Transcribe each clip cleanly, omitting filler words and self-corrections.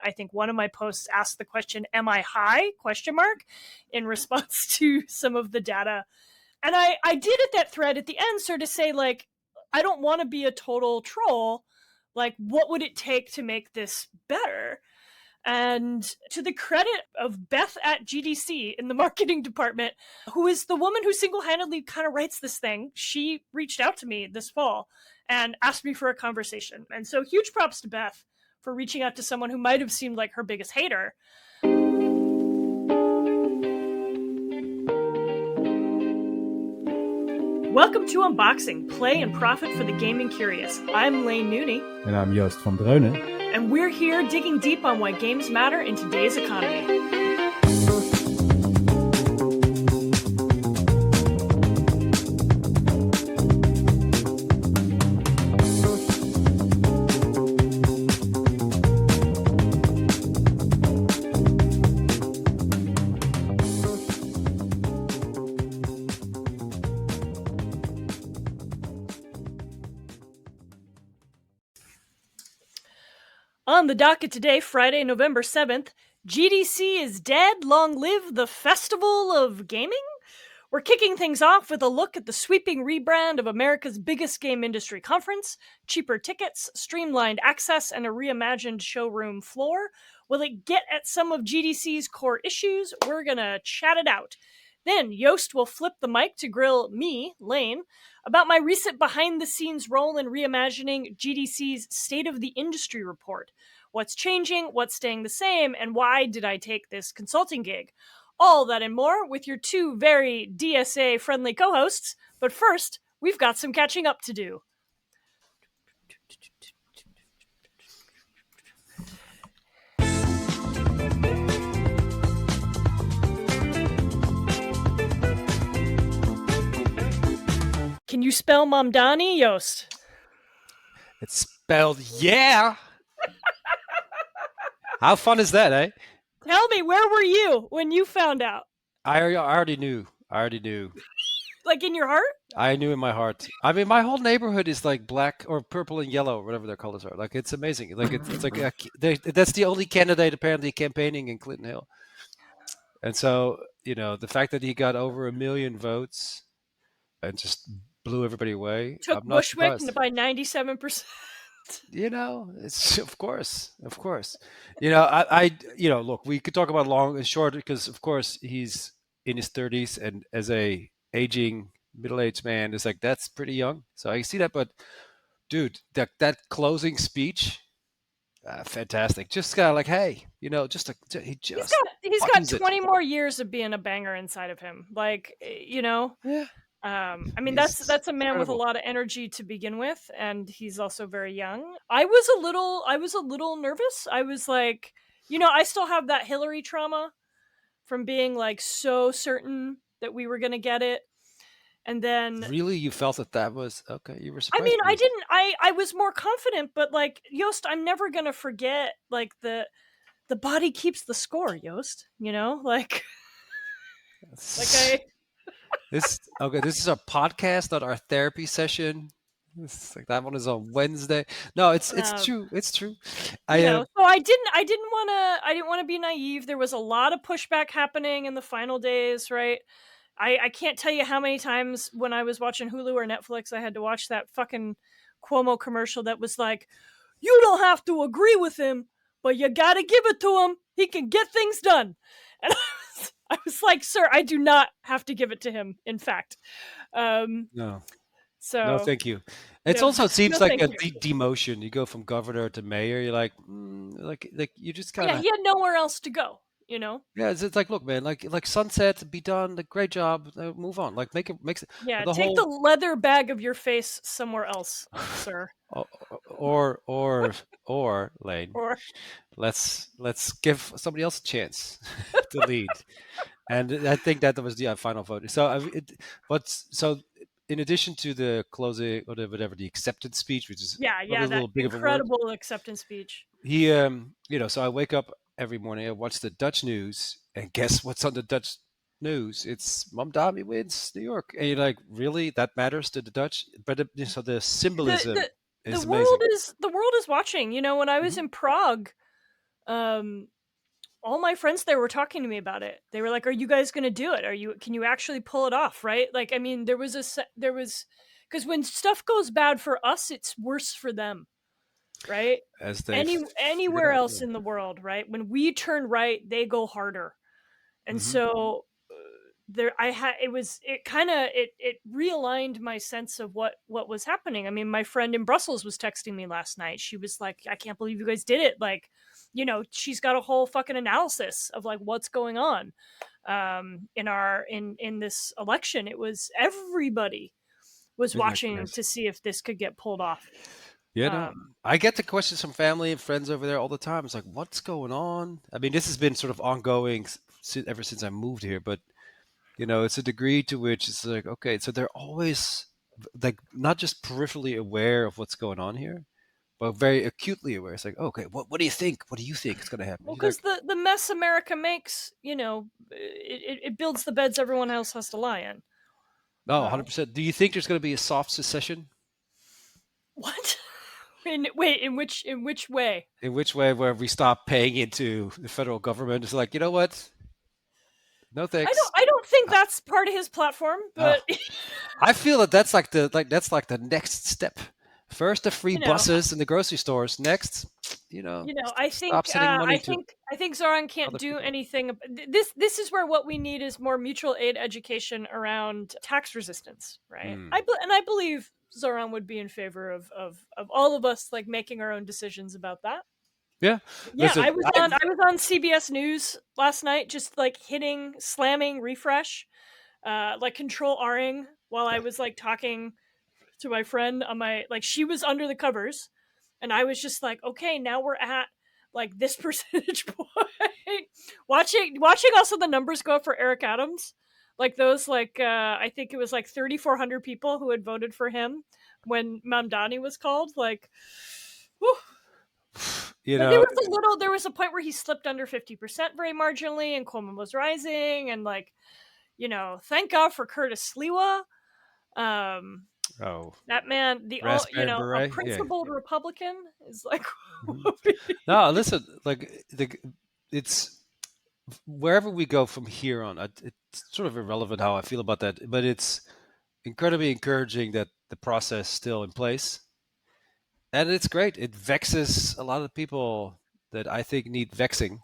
I think one of my posts asked the question, "Am I high?" question mark, in response to some of the data. And I did at that thread at the end sort of say, like, I don't want to be a total troll. Like, what would it take to make this better? And to the credit of Beth at GDC in the marketing department, who is the woman who single-handedly kind of writes this thing, she reached out to me this fall and asked me for a conversation. And so huge props to Beth for reaching out to someone who might have seemed like her biggest hater. Welcome to Unboxing, Play and Profit for the Gaming Curious. I'm Laine Nooney. And I'm Joost van Dreunen. And we're here digging deep on why games matter in today's economy. On the docket today, Friday, November 7th, GDC is dead, long live the Festival of Gaming? We're kicking things off with a look at the sweeping rebrand of America's biggest game industry conference, cheaper tickets, streamlined access, and a reimagined showroom floor. Will it get at some of GDC's core issues? We're gonna chat it out. Then Joost will flip the mic to grill me, Laine, about my recent behind-the-scenes role in reimagining GDC's State of the Industry report. What's changing, what's staying the same, and why did I take this consulting gig? All that and more with your two very DSA-friendly co-hosts. But first, we've got some catching up to do. Can you spell Mamdani, Joost? It's spelled yeah. How fun is that, eh? Tell me, where were you when you found out? I already knew. Like in your heart? I knew in my heart. I mean, my whole neighborhood is like black or purple and yellow, whatever their colors are. Like, it's amazing. Like, it's like that's the only candidate apparently campaigning in Clinton Hill. And so, you know, the fact that he got over 1 million votes and just blew everybody away. Took Bushwick by 97%. You know, it's of course. You know, I look, we could talk about long and short because, of course, he's in his 30s, and as a aging middle-aged man, it's like that's pretty young. So I see that, but dude, that closing speech, fantastic. Just kind of like, hey, you know, he's got 20 more years of being a banger inside of him. Like, you know. Yeah. I mean, that's a man with a lot of energy to begin with, and he's also very young. I was a little nervous. I was like, you know, I still have that Hillary trauma from being like so certain that we were going to get it. And then really, you felt that was okay. You were surprised. I mean, I didn't. I was more confident, but like, Joost, I'm never going to forget like the body keeps the score, Joost, you know, like This is our podcast, not our therapy session. Like that one is on Wednesday. No, it's true. It's true. So I didn't want to be naive. There was a lot of pushback happening in the final days, right? I can't tell you how many times when I was watching Hulu or Netflix, I had to watch that fucking Cuomo commercial that was like, "You don't have to agree with him, but you gotta give it to him. He can get things done." And I was like, "Sir, I do not have to give it to him. In fact, no. So no, thank you. It also seems like a demotion. You go from governor to mayor. You're like, like you just kind of. Yeah, he had nowhere else to go. You know. Yeah, it's like, look, man, like sunset, be done. Like, great job. Move on. Like, make it. Yeah, take the leather bag of your face somewhere else, sir. Or Laine. Or let's give somebody else a chance to lead. And I think that was the final vote. So in addition to the closing or the acceptance speech, which is a little big of a incredible acceptance speech. He so I wake up every morning, I watch the Dutch news, and guess what's on the Dutch news? It's Mamdani wins New York, and you're like, really? That matters to the Dutch? But so the symbolism is amazing. The world is watching. You know, when I was in Prague um, all my friends there were talking to me about it. They were like, "Are you guys going to do it? Can you actually pull it off?" Right? Like, I mean, because when stuff goes bad for us, it's worse for them, right? As they've figured Anywhere out. else in the world, right? When we turn right, they go harder. And Hmm. so there I had it kind of it realigned my sense of what was happening. I mean, my friend in Brussels was texting me last night. She was like, "I can't believe you guys did it." Like, she's got a whole fucking analysis of like what's going on in this election. It was everybody was Isn't that watching great? to see if this could get pulled off. Yeah, no. um I get the questions from family and friends over there all the time. It's like, what's going on? I mean, this has been sort of ongoing ever since I moved here, but it's a degree to which it's like, okay, so they're always like not just peripherally aware of what's going on here, but very acutely aware. It's like, okay, what do you think? What do you think is going to happen? well, You're because like, the mess America makes, it builds the beds everyone else has to lie in. no, uh, 100%. Do you think there's going to be a soft secession? what? In which way? In which way, where we stop paying into the federal government? It's like, you know what? No I thanks. don't. I don't think that's part of his platform. Oh, But I feel that that's like the next step. First, the free you know, buses in the grocery stores. Next, I stop think. sending money I to think. I think Zoran can't other do people. anything. This is where what we need is more mutual aid education around tax resistance, right? Hmm. I believe Zoran would be in favor of all of us like making our own decisions about that. Yeah. Yeah, Listen, I was on CBS News last night, just like slamming refresh, like control Ring while I was like talking to my friend on my like she was under the covers, and I was just like, okay, now we're at like this percentage point. Watching also the numbers go up for Eric Adams, like those like I think it was like 3,400 people who had voted for him when Mamdani was called. Like, whew. you But know, there was a point where he slipped under 50% very marginally, and Coleman was rising, and like, thank God for Curtis Sliwa. Um, oh, that man, raspberry a beret. Yeah. principled Republican is like, Mhm. No, listen, like it's wherever we go from here on. It's sort of irrelevant how I feel about that, but it's incredibly encouraging that the process is still in place, and it's great. It vexes a lot of people that I think need vexing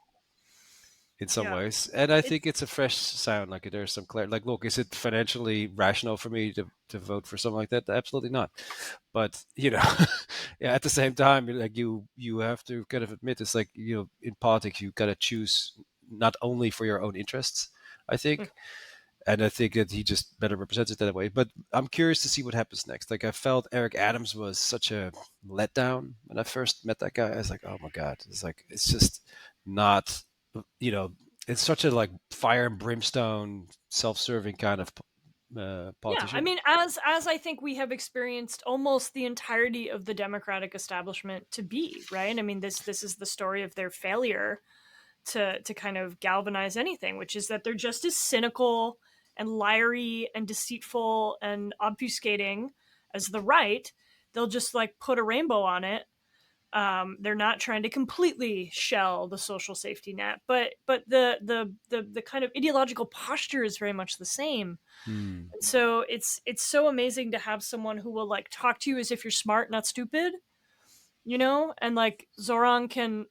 in some yeah, ways. And I think it's it's a fresh sound. Like there's some clarity. Like, look, is it financially rational for me to vote for something like that? Absolutely not. But yeah. At the same time, like you have to kind of admit it's like in politics you got to choose not only for your own interests. I think. And I think that he just better represents it that way. But I'm curious to see what happens next. Like I felt Eric Adams was such a letdown when I first met that guy. I was like, oh my god, it's just not, you know, it's such a like fire and brimstone, self-serving kind of yeah. I politician. mean, as I think we have experienced almost the entirety of the Democratic establishment to be right. I mean, this is the story of their failure to kind of galvanize anything, which is that they're just as cynical and liary and deceitful and obfuscating as the right. They'll just like put a rainbow on it. They're not trying to completely shell the social safety net, but the kind of ideological posture is very much the same. Hmm. And so it's so amazing to have someone who will like talk to you as if you're smart, not stupid, and like Zoran can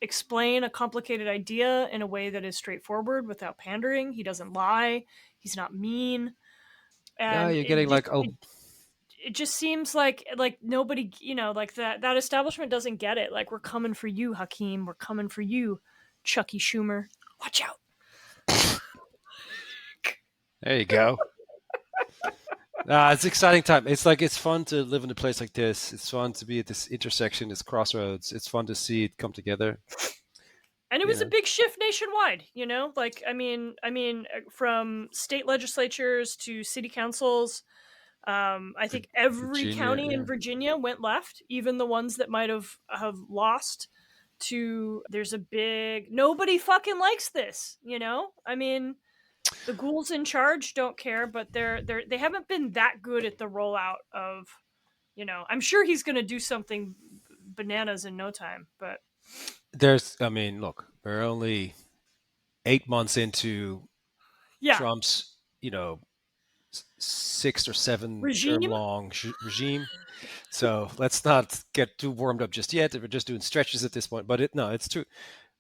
explain a complicated idea in a way that is straightforward without pandering. He doesn't lie. He's not mean, Yeah, and you're getting like, oh, it just seems like nobody, like that establishment doesn't get it. Like, we're coming for you, Hakeem. We're coming for you, Chucky Schumer. Watch out. there you go. It's an exciting time. It's like it's fun to live in a place like this. It's fun to be at this intersection, this crossroads. It's fun to see it come together. And it was a Yeah, big shift nationwide, like from state legislatures to city councils. I think every Virginia. county in Yeah. Virginia went left, even the ones that might have lost to. There's a big nobody fucking likes this. I mean, the ghouls in charge don't care, but they haven't been that good at the rollout of. I'm sure he's going to do something bananas in no time, but I mean, look, we're only 8 months into Yeah, Trump's, 6 or 7 term regime. long regime. So let's not get too warmed up just yet. We're just doing stretches at this point. But no, it's true.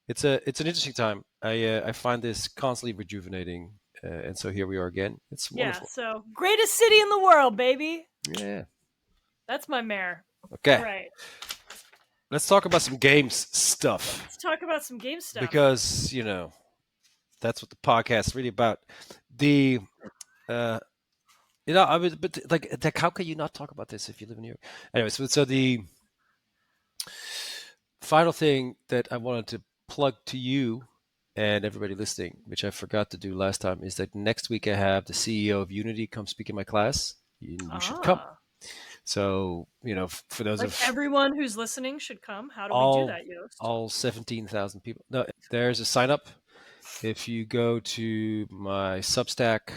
It's an interesting time. I find this constantly rejuvenating, and so here we are again. It's Yeah, wonderful. so greatest city in the world, baby. Yeah. That's my mayor. All Okay. right, Let's talk about some games stuff let's talk about some game stuff. because that's what the podcast is really about. The uh, I was, but like, how can you not talk about this if you live in New York? Anyway, so the final thing that I wanted to plug to you and everybody listening, which I forgot to do last time, is that next week I have the CEO of Unity come speak in my class. You should come. Ah, So for those like of everyone who's listening should come. How do we do all that, Yost? all 17,000 people, no, there's a sign up. If you go to my Substack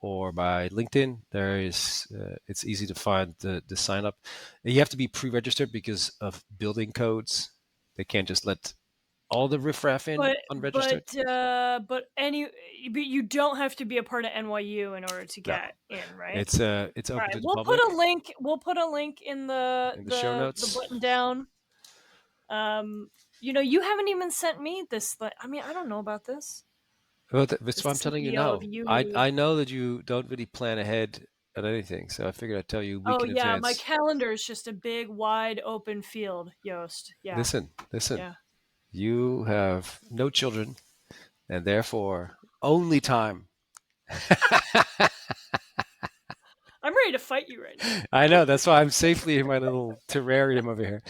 or by LinkedIn, there is it's easy to find the sign up. You have to be pre-registered because of building codes. They can't just let all the riffraff in But unregistered. but you don't have to be a part of NYU in order to No, get in, right? it's All open right, to the we'll put public a link. We'll put a link in the in the show the notes. button down. You haven't even sent me this. I mean, I don't know about this. Well, The that's why I'm telling you CEO of now. I Unity. I know that you don't really plan ahead at anything, so I figured I'd tell you a week Oh in yeah, my advance. calendar is just a big, wide open field, Yost. Yeah, Listen. yeah. You have no children, and therefore only time. I'm ready to fight you right now. I know. That's why I'm safely in my little terrarium over here.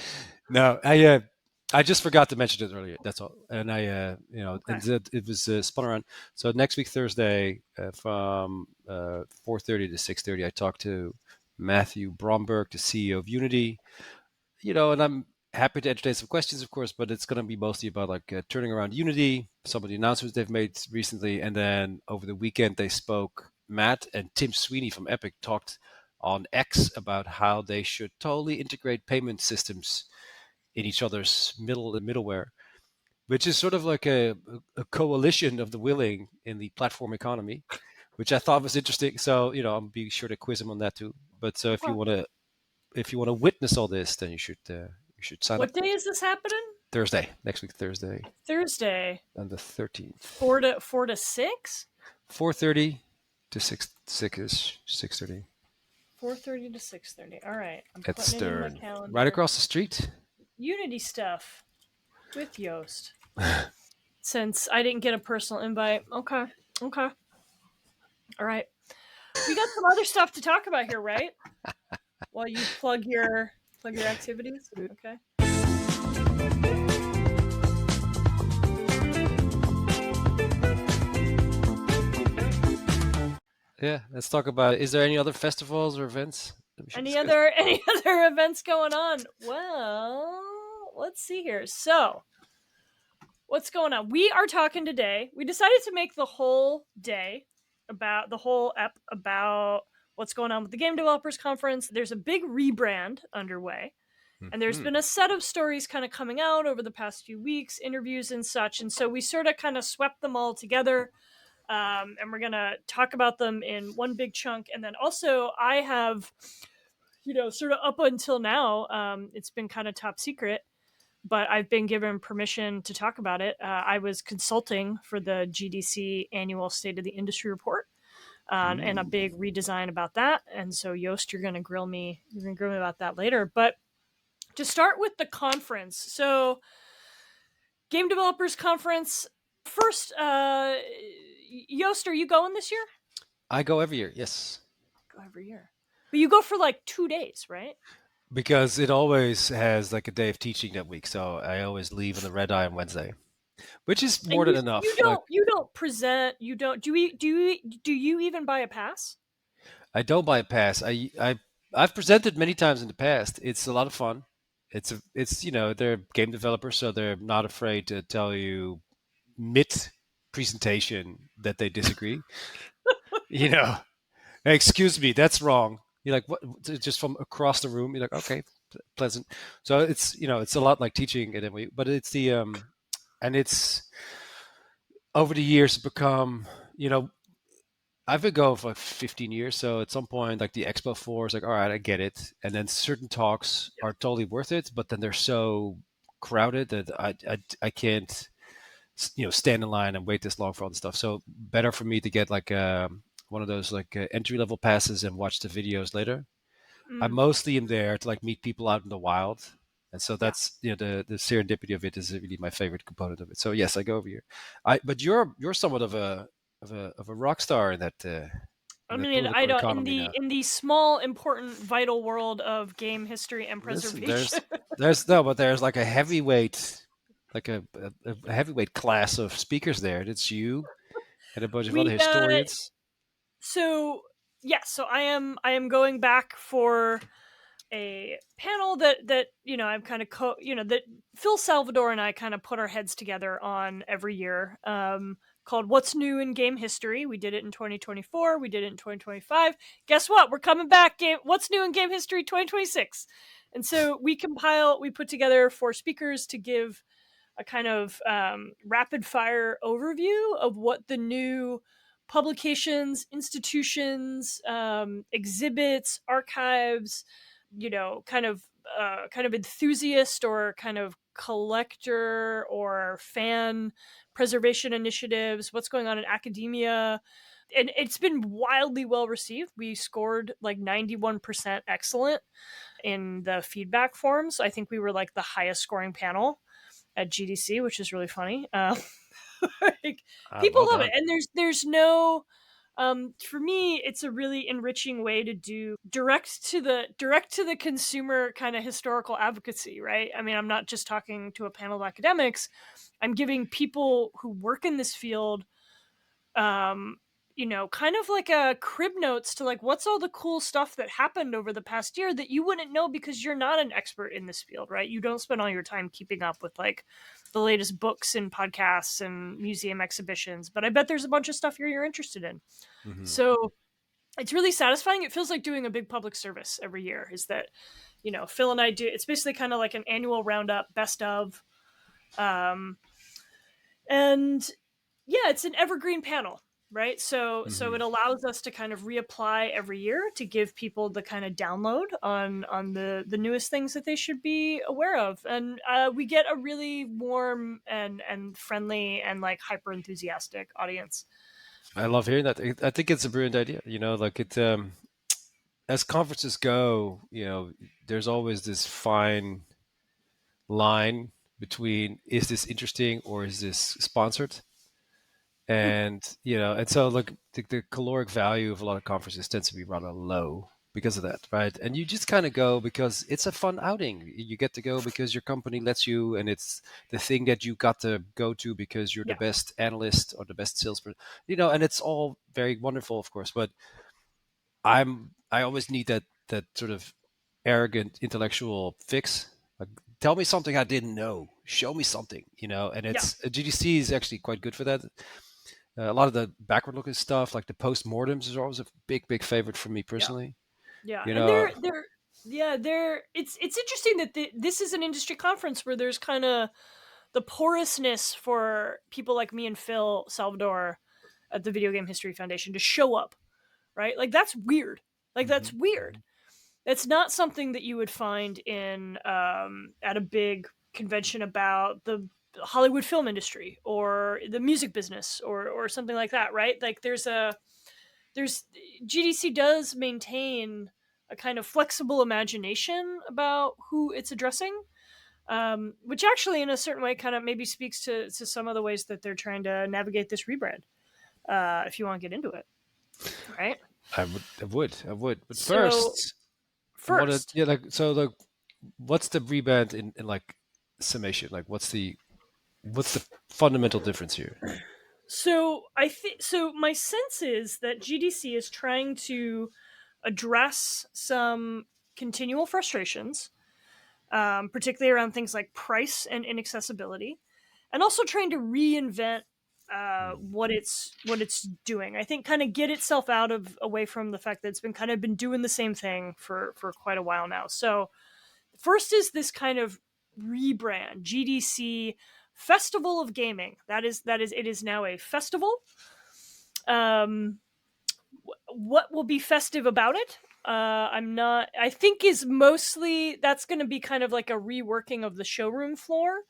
No, I just forgot to mention it earlier. That's all. And Okay. it was spun around. So next week Thursday from 4:30 to 6:30, I talked to Matthew Bromberg, the CEO of Unity. And I'm happy to entertain some questions, of course, but it's going to be mostly about turning around Unity, some of the announcements they've made recently, and then over the weekend they spoke. Matt and Tim Sweeney from Epic talked on X about how they should totally integrate payment systems in each other's middleware, which is sort of like a coalition of the willing in the platform economy, which I thought was interesting. So I'll be sure to quiz him on that too. But so Well, if you want to witness all this, then you should sign up. what day is this happening? Thursday, next week Thursday, Thursday, on the 13th, 4 to 6. 4:30 to 6:30 4:30 to 6:30. All right, I'm at putting it in my Stern, right calendar. across the street. Unity stuff with Yost. Since I didn't get a personal invite. Okay. Okay. All right. We got some other stuff to talk about here, right? While you plug your activities. Okay. Yeah, let's talk about. Is there any other festivals or events that we should Any discuss? other any other events going on? Well, let's see here. So, what's going on? We are talking today. We decided to make the whole day about the whole ep about what's going on with the Game Developers Conference. There's a big rebrand underway. And there's Mhm. been a set of stories kind of coming out over the past few weeks, interviews and such. And so we sort of kind of swept them all together. And we're going to talk about them in one big chunk. And then also, I have, sort of up until now, it's been kind of top secret, but I've been given permission to talk about it. I was consulting for the GDC annual State of the Industry report. And a Ooh. big redesign about that. And so, Yost, you're going to grill me. You're going to grill me about that later. But to start with the conference, so Game Developers Conference. First, Yost, are you going this year? I go every year, yes, Go every year, but you go for like 2 days, right? because it always has like a day of teaching that week. So I always leave on the red eye on Wednesday, which is more And than you enough. Like don't present. You don't do you even buy a pass? I don't buy a pass. I've presented many times in the past. It's a lot of fun. It's they're game developers, so they're not afraid to tell you mid presentation that they disagree. you know, "Hey, excuse me, that's wrong. You're like, what? Just from across the room. You're like, okay, pleasant. So it's it's a lot like teaching, but it's the and it's over the years become I've been going for like 15 years, so at some point, like the Expo 4 is like, all right, I get it. And then certain talks are totally worth it, but then they're so crowded that I can't, stand in line and wait this long for all the stuff. So better for me to get like one of those like entry level passes and watch the videos later. I Mm, mostly am there to like meet people out in the wild. And so yeah. that's the serendipity of it is really my favorite component of it. So yes, I go over here. But you're somewhat of a rock star I in the mean, I political don't economy now. in the small, important, vital world of game history and Listen, preservation. there's like a heavyweight, like a heavyweight class of speakers there. It's you and a bunch of other we historians. so yes, so I am going back for a panel that I'm kind of that Phil Salvador and I kind of put our heads together on every year, called "What's New in Game History." We did it in 2024. We did it in 2025. Guess what? We're coming back. What's new in game history 2026? And so we put together 4 speakers to give a kind of rapid fire overview of what the new publications, institutions, exhibits, archives, kind of enthusiast or kind of collector or fan preservation initiatives, what's going on in academia. And it's been wildly well received. We scored like 91% excellent in the feedback forms. I think we were like the highest scoring panel at GDC, which is really funny. Like, people Well love it, done. and there's no. For me, it's a really enriching way to do direct to the consumer kind of historical advocacy, right? I mean, I'm not just talking to a panel of academics. I'm giving people who work in this field um kind of like a crib notes to like what's all the cool stuff that happened over the past year that you wouldn't know because you're not an expert in this field, right? You don't spend all your time keeping up with like the latest books and podcasts and museum exhibitions, but I bet there's a bunch of stuff you're interested in. Hmm. So it's really satisfying. It feels like doing a big public service every year. Is that Phil and I do, it's basically kind of like an annual roundup, best of, um and yeah, it's an evergreen panel, right? So Hmm. it allows us to kind of reapply every year to give people the kind of download on the newest things that they should be aware of, and we get a really warm and friendly and like hyper enthusiastic audience. I love hearing that. I think it's a brilliant idea. Like it as conferences go, there's always this fine line between is this interesting or is this sponsored? And so like the caloric value of a lot of conferences tends to be rather low because of that, right? And you just kind of go because it's a fun outing. You get to go because your company lets you, and it's the thing that you got to go to because you're the Yeah, best analyst or the best salesperson, and it's all very wonderful, of course. But I always need that sort of arrogant intellectual fix. Like, tell me something I didn't know. Show me something, And yeah, it's GDC is actually quite good for that. A lot of the backward looking stuff, like the post-mortems, is always a big favorite for me yeah, personally. yeah. You And know, they're it's interesting that this is an industry conference where there's kind of the porousness for people like me and Phil Salvador at the Video Game History Foundation to show up, right? Like that's weird. Like that's Mhm, weird. mhm. That's not something that you would find in at a big convention about the Hollywood film industry or the music business or something like that, right? Like there's GDC does maintain a kind of flexible imagination about who it's addressing, which actually, in a certain way, kind of maybe speaks to some of the ways that they're trying to navigate this rebrand. If you want to get into it, right? I would. But So first, I want to, first, yeah, like, so, like, what's the rebrand in like summation? Like, what's the fundamental difference here? so I think so. My sense is that GDC is trying to address some continual frustrations, particularly around things like price and inaccessibility, and also trying to reinvent Hmm. what it's doing. I think kind of get itself out of away from the fact that it's been doing the same thing for quite a while now. So First is this kind of rebrand, GDC Festival of Gaming. That is it is now a festival. What will be festive about it? I'm not. I think is mostly that's going to be kind of like a reworking of the showroom floor.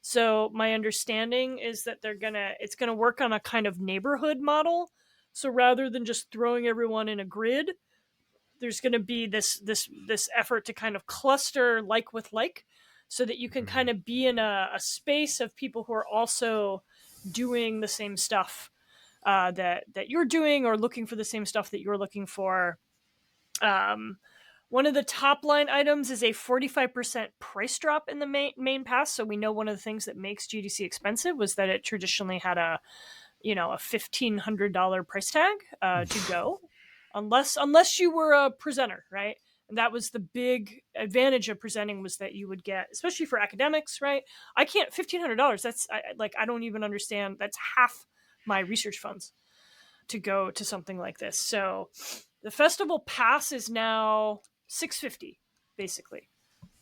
So my understanding is that it's gonna work on a kind of neighborhood model. So rather than just throwing everyone in a grid, there's going to be this effort to kind of cluster like with like, so that you can kind of be in a space of people who are also doing the same stuff that you're doing, or looking for the same stuff that you're looking for. Um, One of the top line items is a 45% price drop in the main pass. So we know one of the things that makes GDC expensive was that it traditionally had a $1,500 price tag to go, unless you were a presenter, right? And that was the big advantage of presenting, was that you would get, especially for academics, right? I can't $1,500. That's I don't even understand. That's half my research funds to go to something like this. So the festival pass is now $650, basically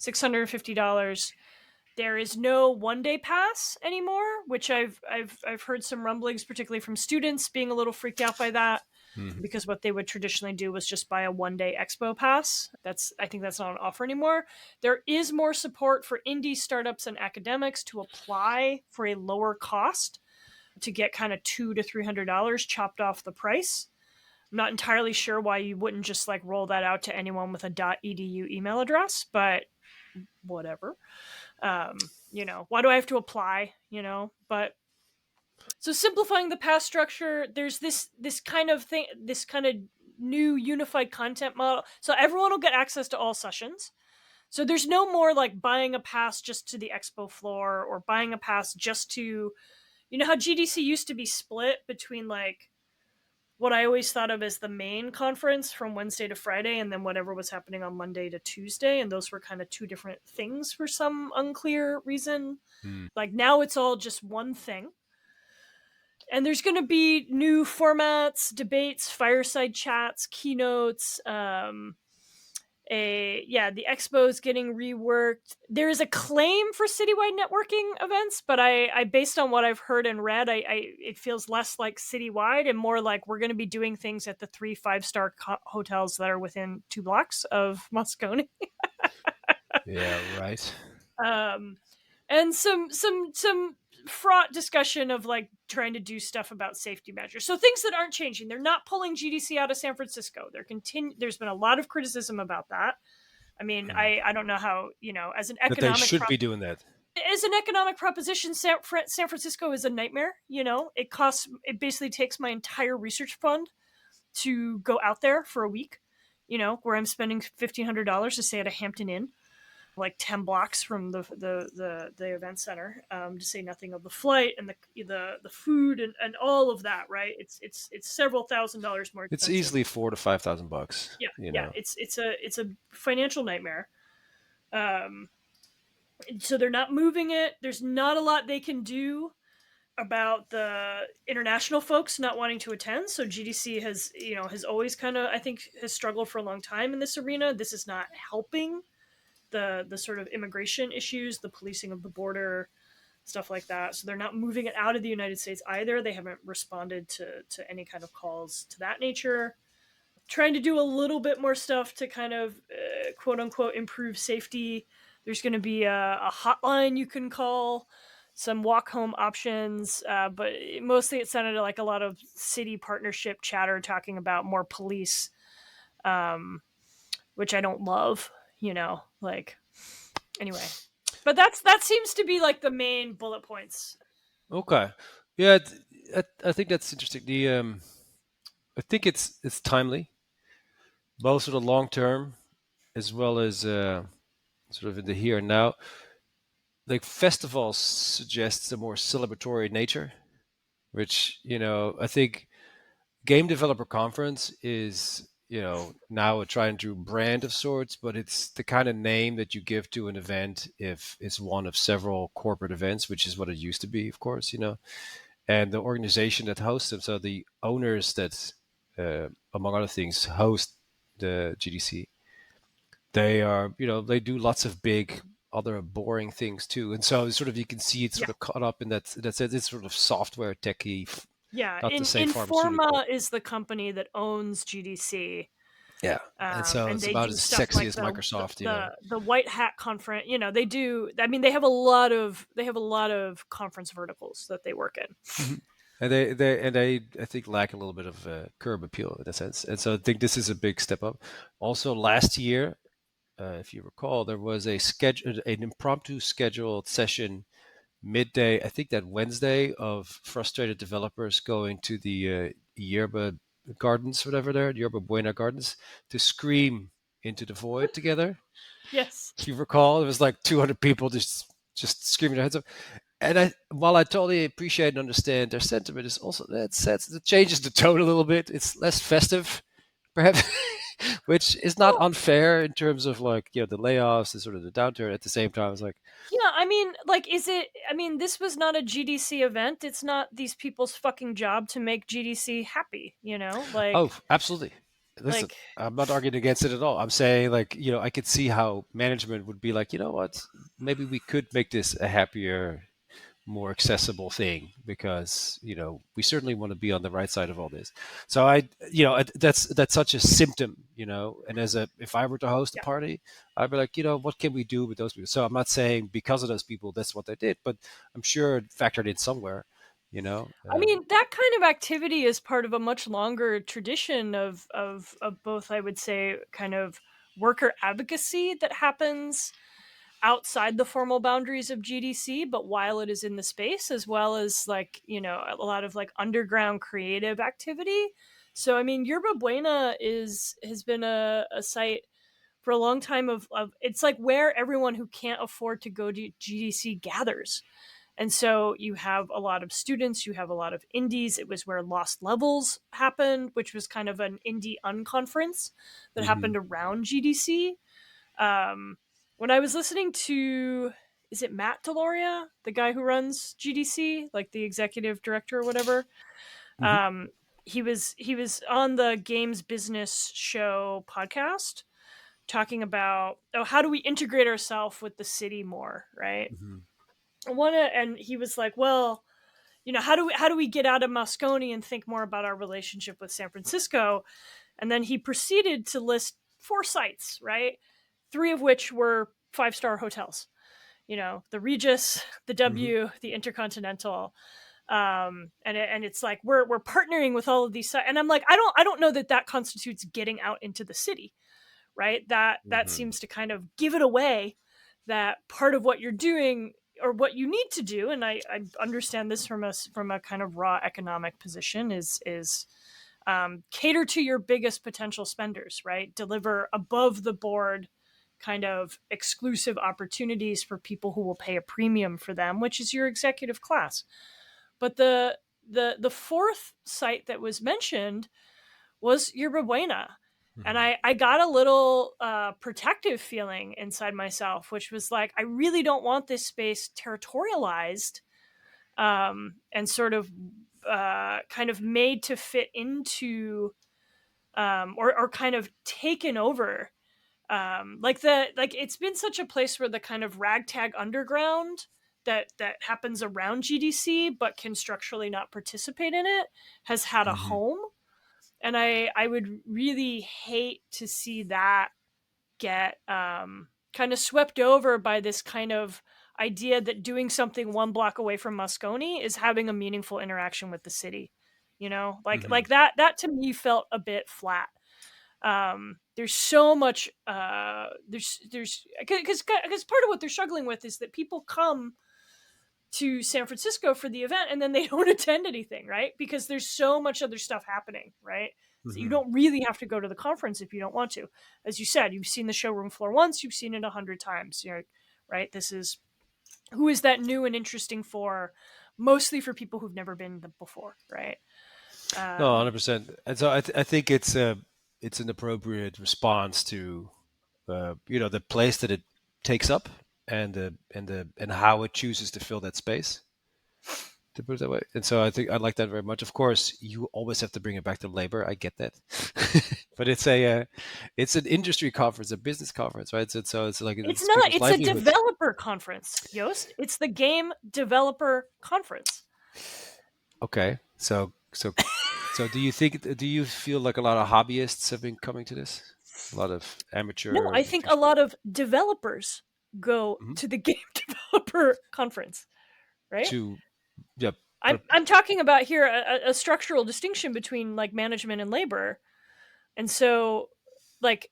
$650. There is no one-day pass anymore, which I've heard some rumblings, particularly from students, being a little freaked out by that, because what they would traditionally do was just buy a one-day expo pass. I think that's not on offer anymore. There is more support for indie startups and academics to apply for a lower cost, to get kind of $200 to $300 chopped off the price. I'm not entirely sure why you wouldn't just like roll that out to anyone with a .edu email address, but whatever. Why do I have to apply? But so simplifying the pass structure, there's this kind of thing, this kind of new unified content model. So everyone will get access to all sessions. So there's no more like buying a pass just to the expo floor, or buying a pass just to, how GDC used to be split between like what I always thought of as the main conference from Wednesday to Friday, and then whatever was happening on Monday to Tuesday. And those were kind of two different things for some unclear reason. Like now it's all just one thing. And there's going to be new formats, debates, fireside chats, keynotes. The expo is getting reworked. There is a claim for citywide networking events, but I based on what I've heard and read, it feels less like citywide and more like we're going to be doing things at the 3 5-star hotels that are within 2 blocks of Moscone. Yeah, right. And some fraught discussion of like trying to do stuff about safety measures. So things that aren't changing. They're not pulling GDC out of San Francisco. There's been a lot of criticism about that. I mean, I don't know how, as an That they economic should be doing that. as an economic proposition, San Francisco is a nightmare. It basically takes my entire research fund to go out there for a week, where I'm spending $1,500 to stay at a Hampton Inn, like 10 blocks from the event center, to say nothing of the flight and the food and all of that, right? It's several $1,000s more expensive. It's easily $4,000 to $5,000. Yeah. It's a financial nightmare. So they're not moving it. There's not a lot they can do about the international folks not wanting to attend. So GDC has always kind of, I think, has struggled for a long time in this arena. This is not helping the sort of immigration issues, the policing of the border, stuff like that. So they're not moving it out of the United States either. They haven't responded to any kind of calls to that nature. Trying to do a little bit more stuff to kind of quote unquote improve safety. There's going to be a hotline you can call, some walk home options, but mostly it sounded like a lot of city partnership chatter talking about more police, which I don't love, anyway. But that seems to be like the main bullet points. Okay. Yeah, I think that's interesting. I think it's timely, both for the long term as well as sort of in the here and now. Like festivals suggests a more celebratory nature, which I think Game Developer Conference is now a try and true brand of sorts, but it's the kind of name that you give to an event if it's one of several corporate events, which is what it used to be, of course, and the organization that hosts them. So the owners that, among other things, host the GDC, they are, they do lots of big other boring things too, and so sort of you can see it Yeah. sort of caught up in that sense. It's sort of software techy, Yeah. not to say pharmaceutical. Informa is the company that owns GDC. Yeah, and so And it's they about do as stuff sexy like as Microsoft, the white hat conference. They do. I mean, they have a lot of conference verticals that they work in. Mhm. And they I think lack a little bit of curb appeal in a sense, and so I think this is a big step up. Also, last year, if you recall, there was an impromptu scheduled session midday. I think that Wednesday, of frustrated developers going to the Yerba Gardens, whatever they're Yerba Buena Gardens, to scream into the void together. Yes. If you recall, it was like 200 people just screaming their heads up. And while I totally appreciate and understand their sentiment, is also that changes the tone a little bit. It's less festive, perhaps, which is not Well, unfair in terms of like the layoffs and sort of the downturn. At the same time, it's like, yeah. I mean, like, is it? I mean, this was not a GDC event. It's not these people's fucking job to make GDC happy. oh, absolutely. Listen, Like, I'm not arguing against it at all. I'm saying, like, I could see how management would be like, you know what, maybe we could make this a happier, more accessible thing, because we certainly want to be on the right side of all this. So that's such a symptom, and if I were to host a yeah. party, I'd be like, what can we do with those people? So I'm not saying because of those people that's what they did, but I'm sure it factored in somewhere, I mean, that kind of activity is part of a much longer tradition of both, I would say, kind of worker advocacy that happens outside the formal boundaries of GDC, but while it is in the space, as well as, like, a lot of like underground creative activity. So I mean, Yerba Buena has been a site for a long time of it's like where everyone who can't afford to go to GDC gathers. And so you have a lot of students, you have a lot of indies. It was where Lost Levels happened, which was kind of an indie unconference that hmm happened around GDC. Um, when I was listening to, is it Matt Deloria, the guy who runs GDC, like the executive director or whatever? hmm Um, he was on the Games Business Show podcast talking about, oh, how do we integrate ourselves with the city more, right? hmm And he was like, well, how do we get out of Moscone and think more about our relationship with San Francisco? And then he proceeded to list four sites, right? Three of which were five-star hotels. The Regis, the hmm W, the Intercontinental. And it's like we're partnering with all of these sites, and I'm like, I don't know that constitutes getting out into the city, right? That hmm seems to kind of give it away, that part of what you're doing or what you need to do, and I understand this from a kind of raw economic position, is cater to your biggest potential spenders, right? Deliver above the board kind of exclusive opportunities for people who will pay a premium for them, which is your executive class. But the fourth site that was mentioned was Yerba Buena. And hmm I got a little protective feeling inside myself, which was like, I really don't want this space territorialized, and sort of kind of made to fit into, or kind of taken over. Like it's been such a place where the kind of ragtag underground that happens around GDC but can structurally not participate in it has had a hmm home, and I would really hate to see that get kind of swept over by this kind of idea that doing something one block away from Moscone is having a meaningful interaction with the city. Like hmm like that to me felt a bit flat. There's so much there's because part of what they're struggling with is that people come to San Francisco for the event and then they don't attend anything, right? Because there's so much other stuff happening, right? So you hmm don't really have to go to the conference if you don't want to. As you said, you've seen the showroom floor once, you've seen it 100 times. Right? This is, who is that new and interesting for? Mostly for people who've never been before, right? No, Um, 100%. And so I think it's an appropriate response to the place that it takes up, and how it chooses to fill that space. to put it that way. And so I think I like that very much. Of course, you always have to bring it back to labor. I get that, but it's an industry conference, a business conference, right? So it's like It's it's not. people's It's a livelihoods. developer conference, Yost. It's the game developer conference. Okay, so do you feel like a lot of hobbyists have been coming to this? A lot of No, amateur I think a lot of developers go mhm, to the game developer conference, right? to yeah, I'm talking about here a structural distinction between like management and labor. And so like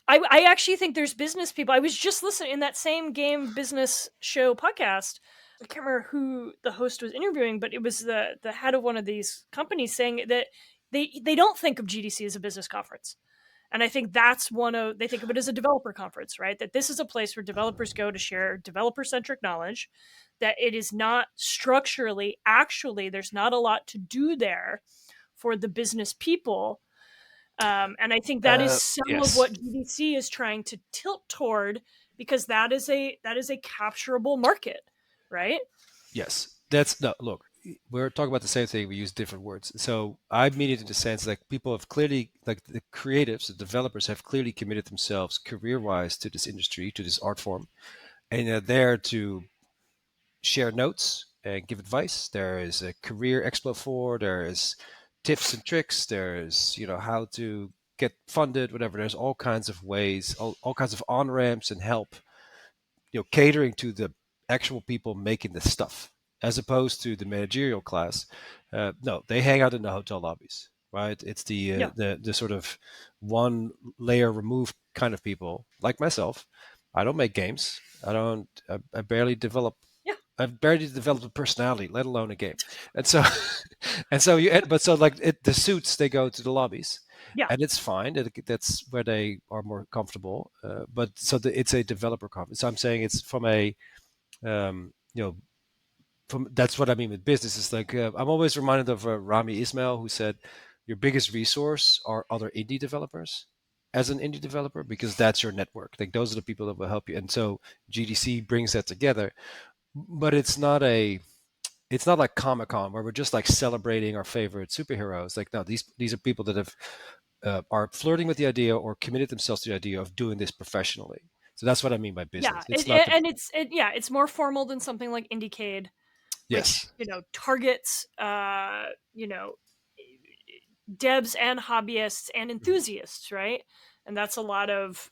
I actually think there's business people. I was just listening in that same game business show podcast. I can't remember who the host was interviewing, but it was the head of one of these companies saying that they don't think of GDC as a business conference. And I think that's they think of it as a developer conference, right? That this is a place where developers go to share developer centric knowledge, that it is not structurally, actually, there's not a lot to do there for the business people. And I think that is some of yes. what GDC is trying to tilt toward, because that is a capturable market, right? Yes, that's no. Look, we're talking about the same thing. We use different words. So I mean it in the sense like people have clearly, like the creatives, the developers have clearly committed themselves career-wise to this industry, to this art form, and they're there to share notes and give advice. There is a career expo for. There is tips and tricks. There's how to get funded, whatever. There's all kinds of ways, all kinds of on ramps and help catering to the actual people making the stuff as opposed to the managerial class. No, they hang out in the hotel lobbies, right? It's Yeah, the sort of one layer removed kind of people like myself. I don't make games. I barely develop. yeah, I've barely developed a personality, let alone a game. And so, and so but so like the suits, they go to the lobbies, yeah, and it's fine. That's where they are more comfortable. But so it's a developer conference. So I'm saying it's from a um, you know from that's what I mean with business. It's like I'm always reminded of Rami Ismail, who said your biggest resource are other indie developers. As an indie developer, because that's your network. Like those are the people that will help you. And so GDC brings that together. But it's not like Comic Con where we're just like celebrating our favorite superheroes. Like no, these are people that have are flirting with the idea or committed themselves to the idea of doing this professionally. So that's what I mean by yeah. business. It's not the And yeah, it's more formal than something like Indiecade, which yes. targets devs and hobbyists and enthusiasts, right? And that's a lot of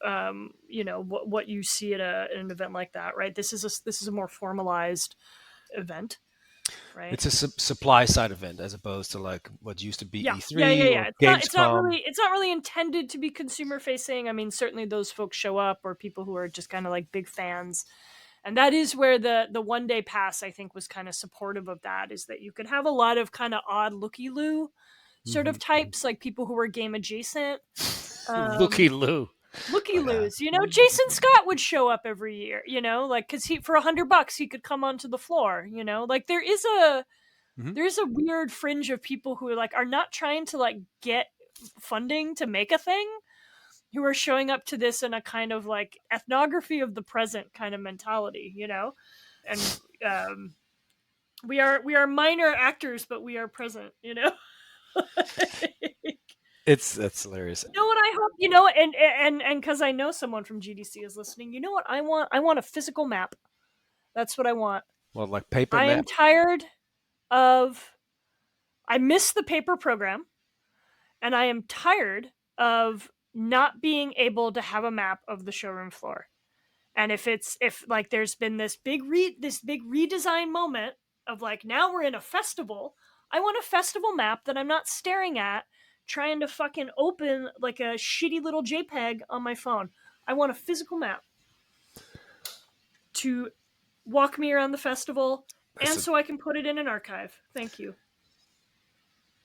what you see at an event like that, right? This is a more formalized event, right? It's a supply side event as opposed to like what used to be Yeah, yeah, yeah, E3 yeah. or It's not really Gamescom. it's not really intended to be consumer facing. I mean, certainly those folks show up, or people who are just kind of like big fans. And that is where the one day pass, I think, was kind of supportive of that, is that you could have a lot of kind of odd looky loo sort of Mm-hmm. types, like people who were game adjacent. Looky Um, Lou. looky Oh, yeah. loos, Jason Scott would show up every year, like because he for $100 he could come onto the floor, like Mm-hmm. there's a weird fringe of people who like are not trying to like get funding to make a thing, who are showing up to this in a kind of like ethnography of the present kind of mentality, and we are minor actors, but we are present, It's that's hilarious. You know what I hope, and because I know someone from GDC is listening, you know what I want? I want a physical map. That's what I want. Well, like paper I am map. tired of. I miss the paper program, and I am tired of not being able to have a map of the showroom floor. And if like there's been this big redesign moment of like, now we're in a festival, I want a festival map that I'm not staring at trying to fucking open like a shitty little JPEG on my phone. I want a physical map to walk me around the festival, That's and a, so I can put it in an archive. Thank you.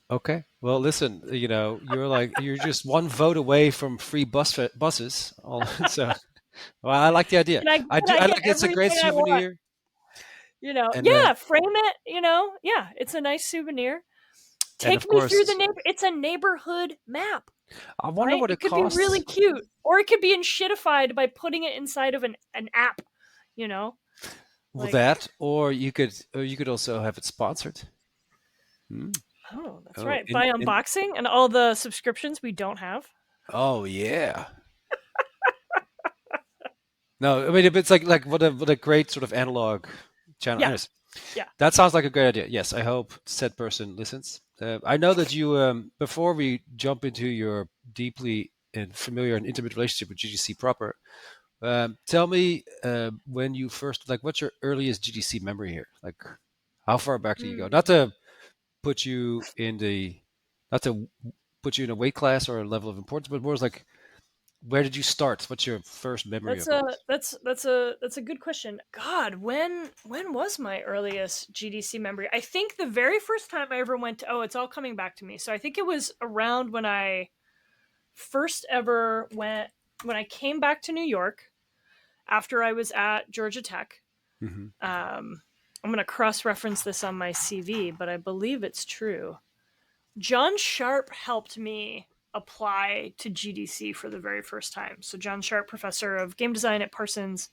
okay. Well, listen. You're just one vote away from free buses. So, well, I like the idea. And I get I it, do. I I get like it's a great everything I want. souvenir. And Yeah, frame it, yeah, it's a nice souvenir. and Take of me through the course, neighbor. It's a neighborhood map, I wonder right? what It it could be really costs. cute, or it could be enshittified by putting it inside of an app, you know? Well, Like, that, or you could also have it sponsored. Hmm. oh, that's Oh, right. By in unboxing and all the subscriptions we don't have. oh yeah. No, I mean it's like what a great sort of analog channel. Yeah, Anyways, yeah. that sounds like a great idea. Yes, I hope said person listens. I know that you before we jump into your deeply and familiar and intimate relationship with GDC proper, tell me when you first like what's your earliest GDC memory here? Like how far back do you go? Not Mm. to put you in the not to put you in a weight class or a level of importance, but more as like where did you start? What's your first memory That's of it? a that's a good question. God, when was my earliest GDC memory? I think the very first time I ever went to, oh, it's all coming back to me. So I think it was around when I first ever went, when I came back to New York after I was at Georgia Tech. Hmm. I'm going to cross reference this on my CV, but I believe it's true. John Sharp helped me apply to GDC for the very first time. So, John Sharp, professor of game design at Parsons,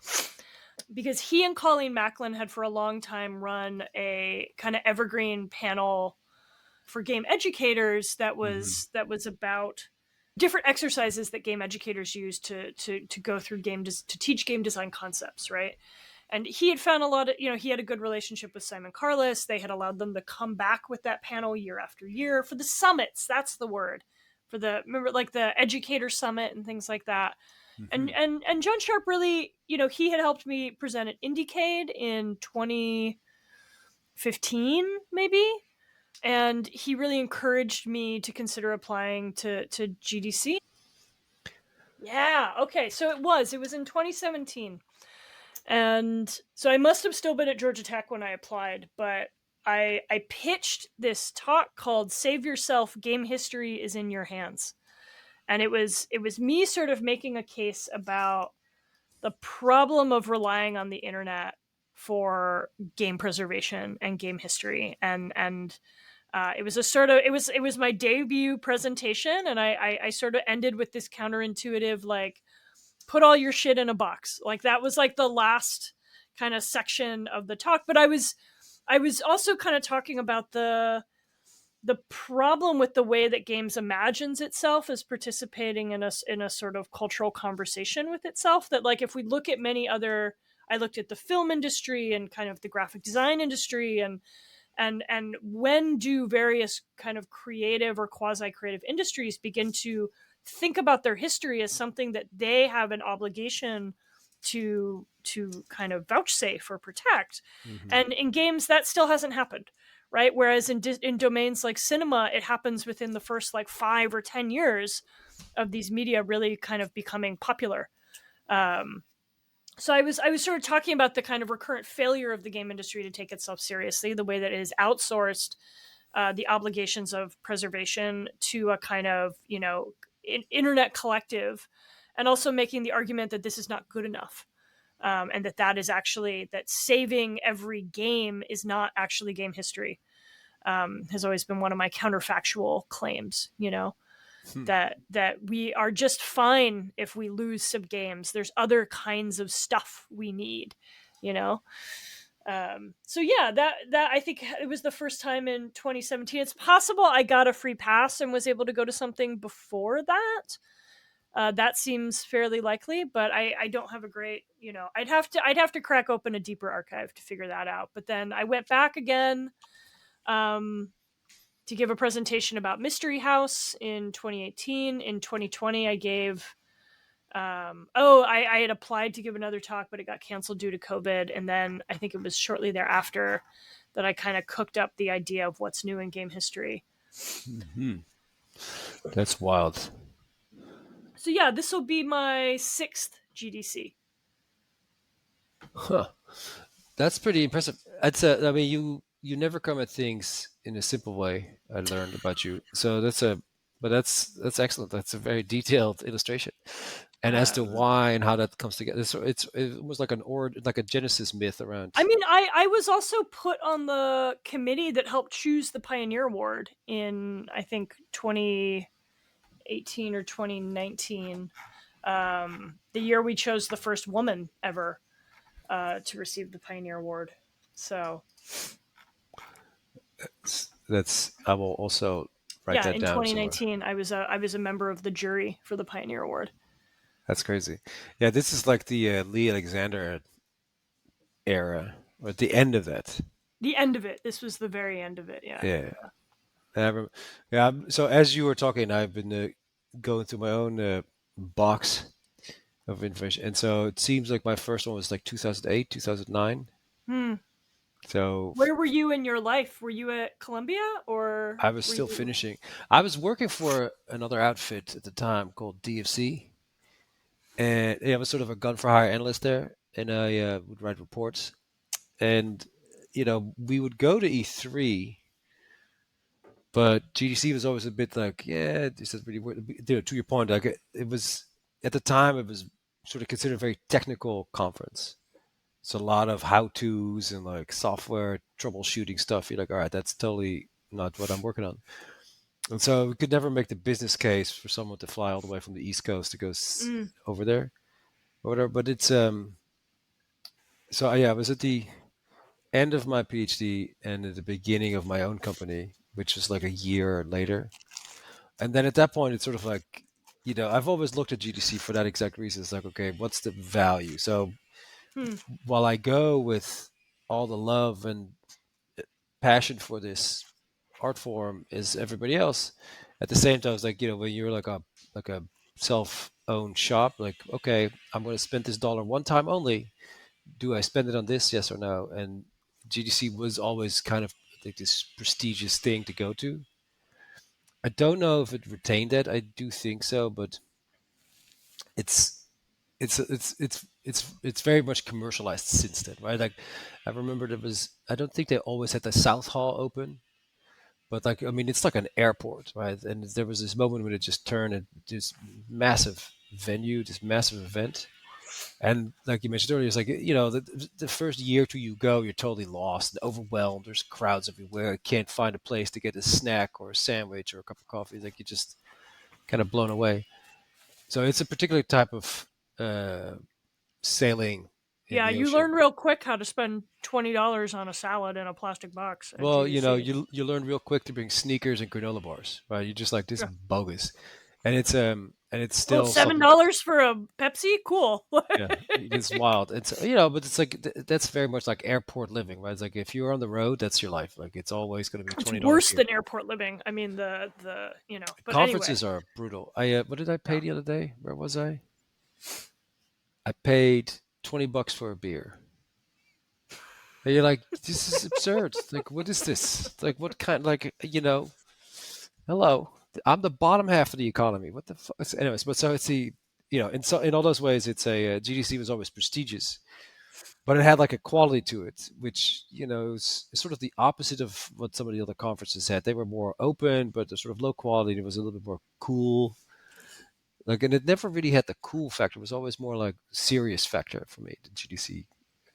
because he and Colleen Macklin had for a long time run a kind of evergreen panel for game educators Hmm. that was about different exercises that game educators use to go through to teach game design concepts, right? And he had found a lot of, he had a good relationship with Simon Carlis. They had allowed them to come back with that panel year after year for the summits. That's the word. For the, remember, like the educator summit and things like that. And Hmm. and John Sharp really, he had helped me present at Indiecade in 2015, maybe. And he really encouraged me to consider applying to GDC. Yeah, okay. So it was in 2017. And so I must have still been at Georgia Tech when I applied, but I pitched this talk called Save Yourself, Game History is in Your Hands. And it was me sort of making a case about the problem of relying on the internet for game preservation and game history. And it was a sort of, it was my debut presentation, and I sort of ended with this counterintuitive, like, put all your shit in a box. Like, that was like the last kind of section of the talk. But I was also kind of talking about the problem with the way that games imagines itself as participating in a sort of cultural conversation with itself. That, like, if we look at many other, I looked at the film industry and kind of the graphic design industry, and when do various kind of creative or quasi creative industries begin to think about their history as something that they have an obligation to kind of vouchsafe or protect. Hmm. And in games, that still hasn't happened, right? Whereas in domains like cinema, it happens within the first like 5 or 10 years of these media really kind of becoming popular. um, so I was sort of talking about the kind of recurrent failure of the game industry to take itself seriously, the way that it has outsourced the obligations of preservation to a kind of, internet collective, and also making the argument that this is not good enough. And that is actually, that saving every game is not actually game history. Has always been one of my counterfactual claims. That we are just fine if we lose some games. There's other kinds of stuff we need, you know. So yeah, that I think it was the first time in 2017. It's possible I got a free pass and was able to go to something before that. That seems fairly likely, but I don't have a great, I'd have to crack open a deeper archive to figure that out. But then I went back again, um, to give a presentation about Mystery House in 2018. In 2020, I gave. I had applied to give another talk, but it got canceled due to COVID. And then I think it was shortly thereafter that I kind of cooked up the idea of what's new in game history. Hmm. That's wild. So yeah, this will be my sixth GDC. Huh. That's pretty impressive. I mean, you never come at things in a simple way. I learned about you, so but that's excellent. That's a very detailed illustration, and as to Um, why and how that comes together, so it's almost like like a Genesis myth I around. mean, I was also put on the committee that helped choose the Pioneer Award in, I think, 2018 or 2019, the year we chose the first woman ever. to receive the Pioneer Award. So That's I will also write yeah, that in down somewhere. 2019, I was a member of the jury for the Pioneer Award. That's crazy. Yeah, this is like the Lee Alexander era, or at the end of that. The end of it. This was the very end of it. Yeah. Yeah. And yeah. So as you were talking, I've been going through my own box of information, and so it seems like my first one was like 2008, 2009. Hmm. So Where were you in your life? Were you at Columbia or I was were still you? finishing. I was working for another outfit at the time called DFC, and yeah, I was sort of a gun for hire analyst there, and I would write reports. And we would go to E3, but GDC was always a bit like, yeah, this is really weird. To your point, like it was at the time, it was sort of considered a very technical conference. So a lot of how tos and like software troubleshooting stuff. You're like, all right, that's totally not what I'm working on. And so we could never make the business case for someone to fly all the way from the East Coast to go Mm, over there or whatever. But it's. So yeah, I was at the end of my PhD and at the beginning of my own company, which was like a year later. And then at that point, it's sort of like, I've always looked at GDC for that exact reason. It's like, okay, what's the value? So hmm. while I go with all the love and passion for this art form as everybody else, at the same time, it's like, when you're like a self-owned shop, like, okay, I'm going to spend this dollar one time only. Do I spend it on this? Yes or no? And GDC was always kind of like this prestigious thing to go to. I don't know if it retained that. I do think so, but it's it's very much commercialized since then, right? Like I remember there was. I don't think they always had the South Hall open, but like I mean, it's like an airport, right? And there was this moment when it just turned into this massive venue, this massive event. And like you mentioned earlier, it's like the first year or two you go, you're totally lost and overwhelmed. There's crowds everywhere. You can't find a place to get a snack or a sandwich or a cup of coffee. Like you're just kind of blown away. So it's a particular type of uh, sailing in Yeah, the you ocean. learn real quick how to spend $20 on a salad in a plastic box at Well, GDC. you learn real quick to bring sneakers and granola bars, right? You're just like this is Yeah. bogus, and it's Oh, still something. $7 for a Pepsi? Cool. Yeah, it's wild. It's but it's like that's very much like airport living, right? It's like if you're on the road, that's your life. Like it's always going to be It's $20 worse here. than airport living. I mean, but anyway. Conferences are brutal. What did I pay Yeah. the other day? Where was I? I paid $20 for a beer. And you're like, this is absurd. Like, what is this? Like, what kind? Like, hello. I'm the bottom half of the economy. What the fuck? Anyways, but so it's in all those ways, it's a GDC was always prestigious, but it had like a quality to it, which is sort of the opposite of what some of the other conferences had. They were more open, but they're sort of low quality. It was a little bit more cool. Like, and it never really had the cool factor. It was always more like serious factor for me, the GDC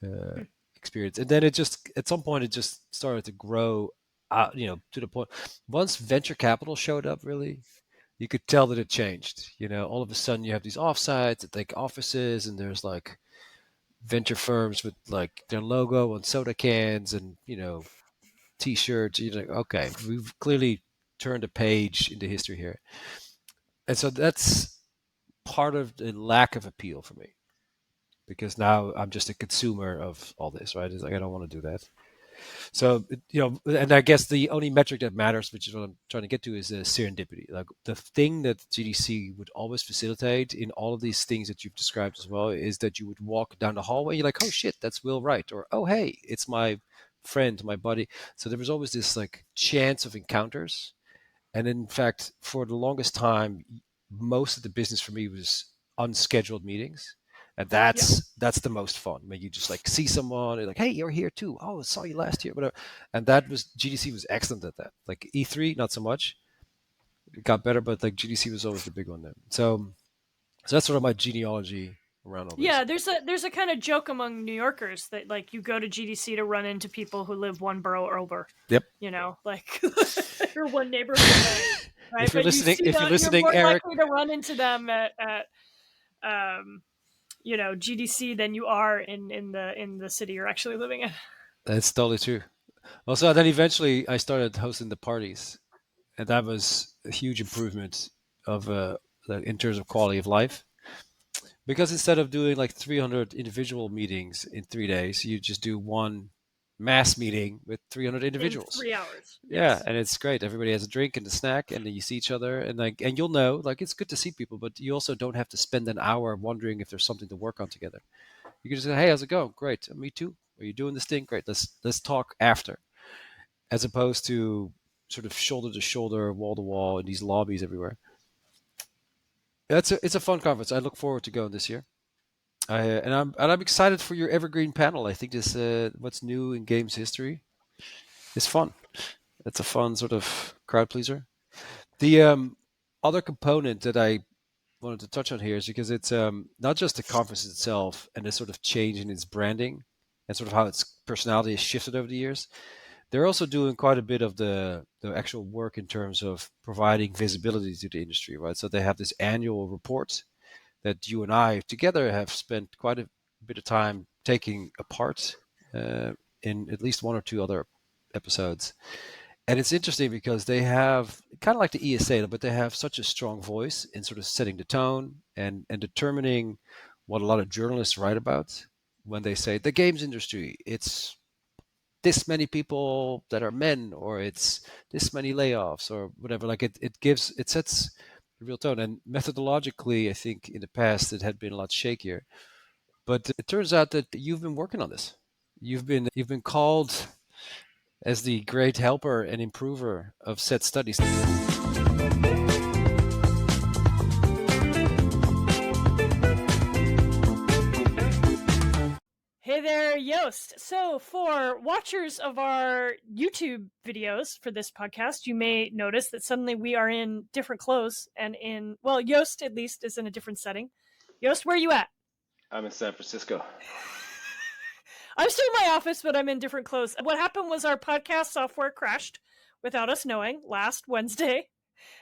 uh, experience. And then it just at some point it just started to grow out, to the point once venture capital showed up, really, you could tell that it changed. All of a sudden you have these offsites at like offices, and there's like venture firms with like their logo on soda cans and t-shirts. You're like, okay, we've clearly turned a page into history here, and so that's part of the lack of appeal for me because now I'm just a consumer of all this, right? It's like I don't want to do that. So and I guess the only metric that matters, which is what I'm trying to get to, is serendipity. Like the thing that GDC would always facilitate in all of these things that you've described as well is that you would walk down the hallway, you're like, oh shit, that's Will Wright, or oh hey, it's my friend, my buddy. So there was always this like chance of encounters, and in fact, for the longest time, most of the business for me was unscheduled meetings. And Yeah. that's the most fun when you just like see someone and like, hey, you're here too. Oh, I saw you last year, whatever. And that was GDC was excellent at that. Like E3, not so much. It got better, but like GDC was always the big one then. So that's sort of my genealogy around all this. Yeah, there's a kind of joke among New Yorkers that like you go to GDC to run into people who live one borough over, Yep. like or one neighborhood away, right? If you're But listening, you're more Eric, likely to run into them at GDC than you are in the city you're actually living in. That's totally true. Also, then eventually I started hosting the parties, and that was a huge improvement of in terms of quality of life. Because instead of doing like 300 individual meetings in 3 days, you just do one mass meeting with 300 In individuals. 3 hours. Yeah, Yes. and it's great. Everybody has a drink and a snack, and then you see each other, and and you'll know, like, it's good to see people, but you also don't have to spend an hour wondering if there's something to work on together. You can just say, "Hey, how's it going? Great, me too. Are you doing this thing? Great. Let's talk after," as opposed to sort of shoulder to shoulder, wall to wall in these lobbies everywhere. It's a fun conference. I look forward to going this year. I'm excited for your evergreen panel. I think this what's new in games history is fun. It's a fun sort of crowd pleaser. The other component that I wanted to touch on here is because it's not just the conference itself and the sort of change in its branding and sort of how its personality has shifted over the years. They're also doing quite a bit of the actual work in terms of providing visibility to the industry, right? So they have this annual report that you and I together have spent quite a bit of time taking apart in at least one or two other episodes. And it's interesting because they have kind of like the ESA, but they have such a strong voice in sort of setting the tone and determining what a lot of journalists write about when they say the games industry, it's this many people that are men, or it's this many layoffs, or whatever. Like it sets the real tone. And methodologically, I think in the past it had been a lot shakier. But it turns out that you've been working on this. You've been called as the great helper and improver of said studies. Hey there, Yost. So, for watchers of our YouTube videos for this podcast, you may notice that suddenly we are in different clothes and well, Yost at least is in a different setting. Yost, where are you at? I'm in San Francisco. I'm still in my office, but I'm in different clothes. What happened was our podcast software crashed without us knowing last Wednesday.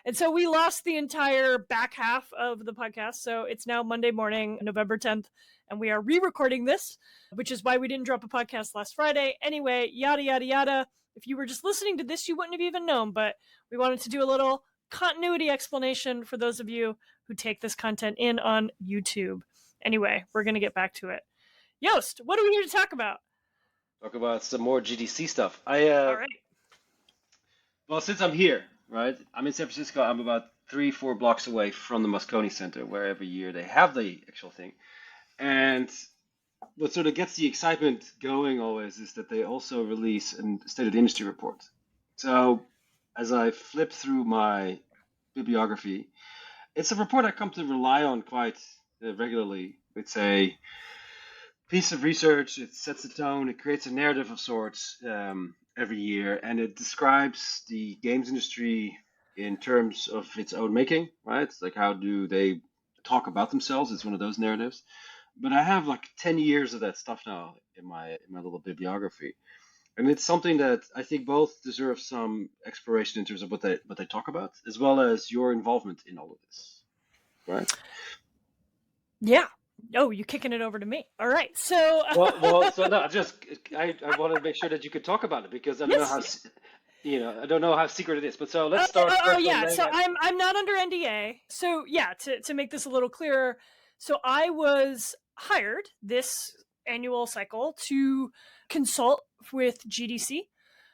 And so we lost the entire back half of the podcast. So it's now Monday morning, November 10th, and we are re-recording this, which is why we didn't drop a podcast last Friday. Anyway, yada, yada, yada. If you were just listening to this, you wouldn't have even known, but we wanted to do a little continuity explanation for those of you who take this content in on YouTube. Anyway, we're going to get back to it. Yost, what are we here to talk about? Talk about some more GDC stuff. All right. Well, since I'm here, right? I'm in San Francisco. I'm about 3-4 blocks away from the Moscone Center, where every year they have the actual thing. And what sort of gets the excitement going always is that they also release a State of the Industry report. So as I flip through my bibliography, it's a report I come to rely on quite regularly. It's a piece of research. It sets the tone. It creates a narrative of sorts every year, and it describes the games industry in terms of its own making. Right? It's like, how do they talk about themselves? It's one of those narratives. But I have like 10 years of that stuff now in my little bibliography, and it's something that I think both deserves some exploration in terms of what they talk about, as well as your involvement in all of this. Right? Yeah. Oh, you're kicking it over to me. All right. So, So no, I wanted to make sure that you could talk about it, because I don't know how, I don't know how secret it is. But so let's start. Yeah. So I'm not under NDA. So yeah, to make this a little clearer, so I was hired this annual cycle to consult with GDC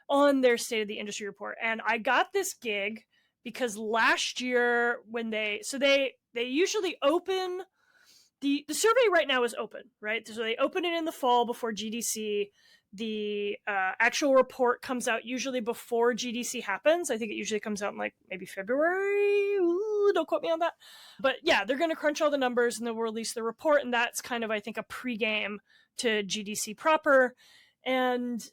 on their State of the Industry report, and I got this gig because last year when they usually open. The survey right now is open, right? So they open it in the fall before GDC. The actual report comes out usually before GDC happens. I think it usually comes out in like maybe February. Ooh, don't quote me on that. But yeah, they're going to crunch all the numbers and they'll release the report. And that's kind of, I think, a pregame to GDC proper. And,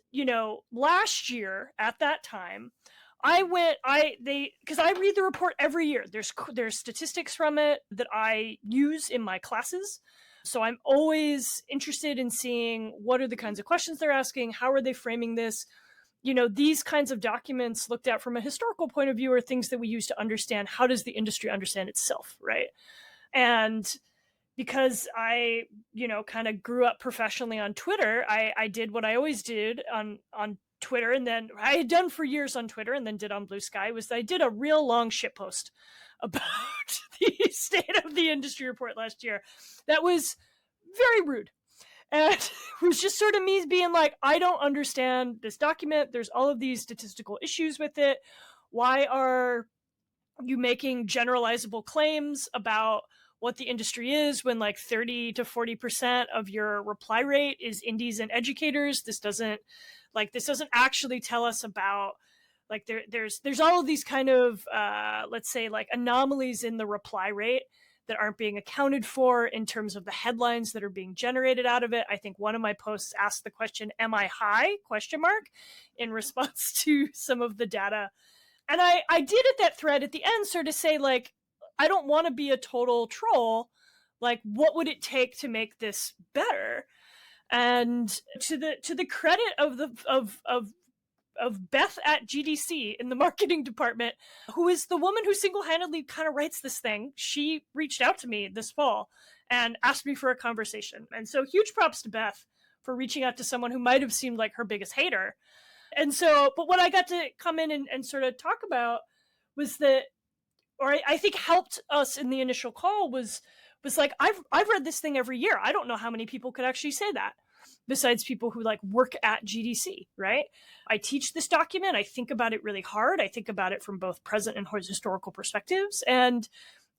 last year at that time, because I read the report every year. There's statistics from it that I use in my classes. So I'm always interested in seeing what are the kinds of questions they're asking, how are they framing this. These kinds of documents looked at from a historical point of view are things that we use to understand how does the industry understand itself, right? And because I, kind of grew up professionally on Twitter, I did what I always did on Twitter, and then I had done for years on Twitter and then did on Blue Sky, was I did a real long shit post about the state of the industry report last year. That was very rude. And it was just sort of me being like, I don't understand this document. There's all of these statistical issues with it. Why are you making generalizable claims about what the industry is when like 30 to 40% of your reply rate is indies and educators? This doesn't actually tell us about, like, there's all of these kind of let's say like anomalies in the reply rate that aren't being accounted for in terms of the headlines that are being generated out of it. I think one of my posts asked the question, am I high? In response to some of the data. And I did at that thread at the end sort of say, like, I don't want to be a total troll. Like, what would it take to make this better? And to the credit of Beth at GDC in the marketing department, who is the woman who single-handedly kind of writes this thing, she reached out to me this fall and asked me for a conversation. And so huge props to Beth for reaching out to someone who might have seemed like her biggest hater. And so, but what I got to come in and sort of talk about was that, or I think helped us in the initial call was like, I've read this thing every year. I don't know how many people could actually say that, besides people who like work at GDC, right? I teach this document. I think about it really hard. I think about it from both present and historical perspectives. And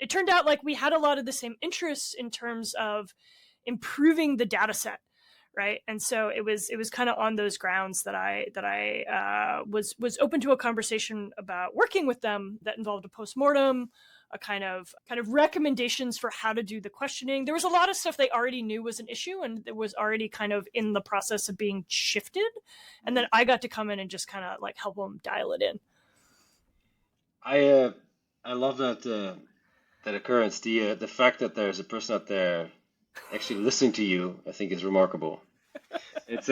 it turned out like we had a lot of the same interests in terms of improving the data set, right? And so it was kind of on those grounds that I was open to a conversation about working with them that involved a postmortem, a kind of recommendations for how to do the questioning. There was a lot of stuff they already knew was an issue, and it was already kind of in the process of being shifted. And then I got to come in and just kind of like help them dial it in. I love that occurrence. The fact that there's a person out there actually listening to you, I think, is remarkable. It's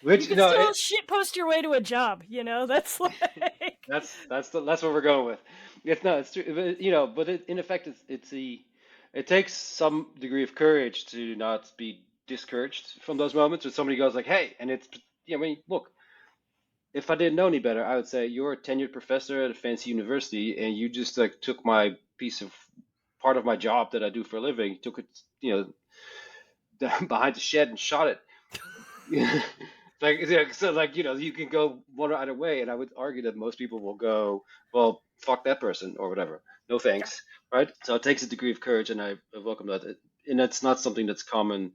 which you can still shit post your way to a job. That's like that's what we're going with. It's true, but in effect, it takes some degree of courage to not be discouraged from those moments where somebody goes like, hey, and it's, I mean, look, if I didn't know any better, I would say you're a tenured professor at a fancy university, and you just like took my part of my job that I do for a living, took it, behind the shed and shot it. You can go one or either way, and I would argue that most people will go, well, fuck that person or whatever. No thanks, right? So it takes a degree of courage, and I welcome that. And that's not something that's common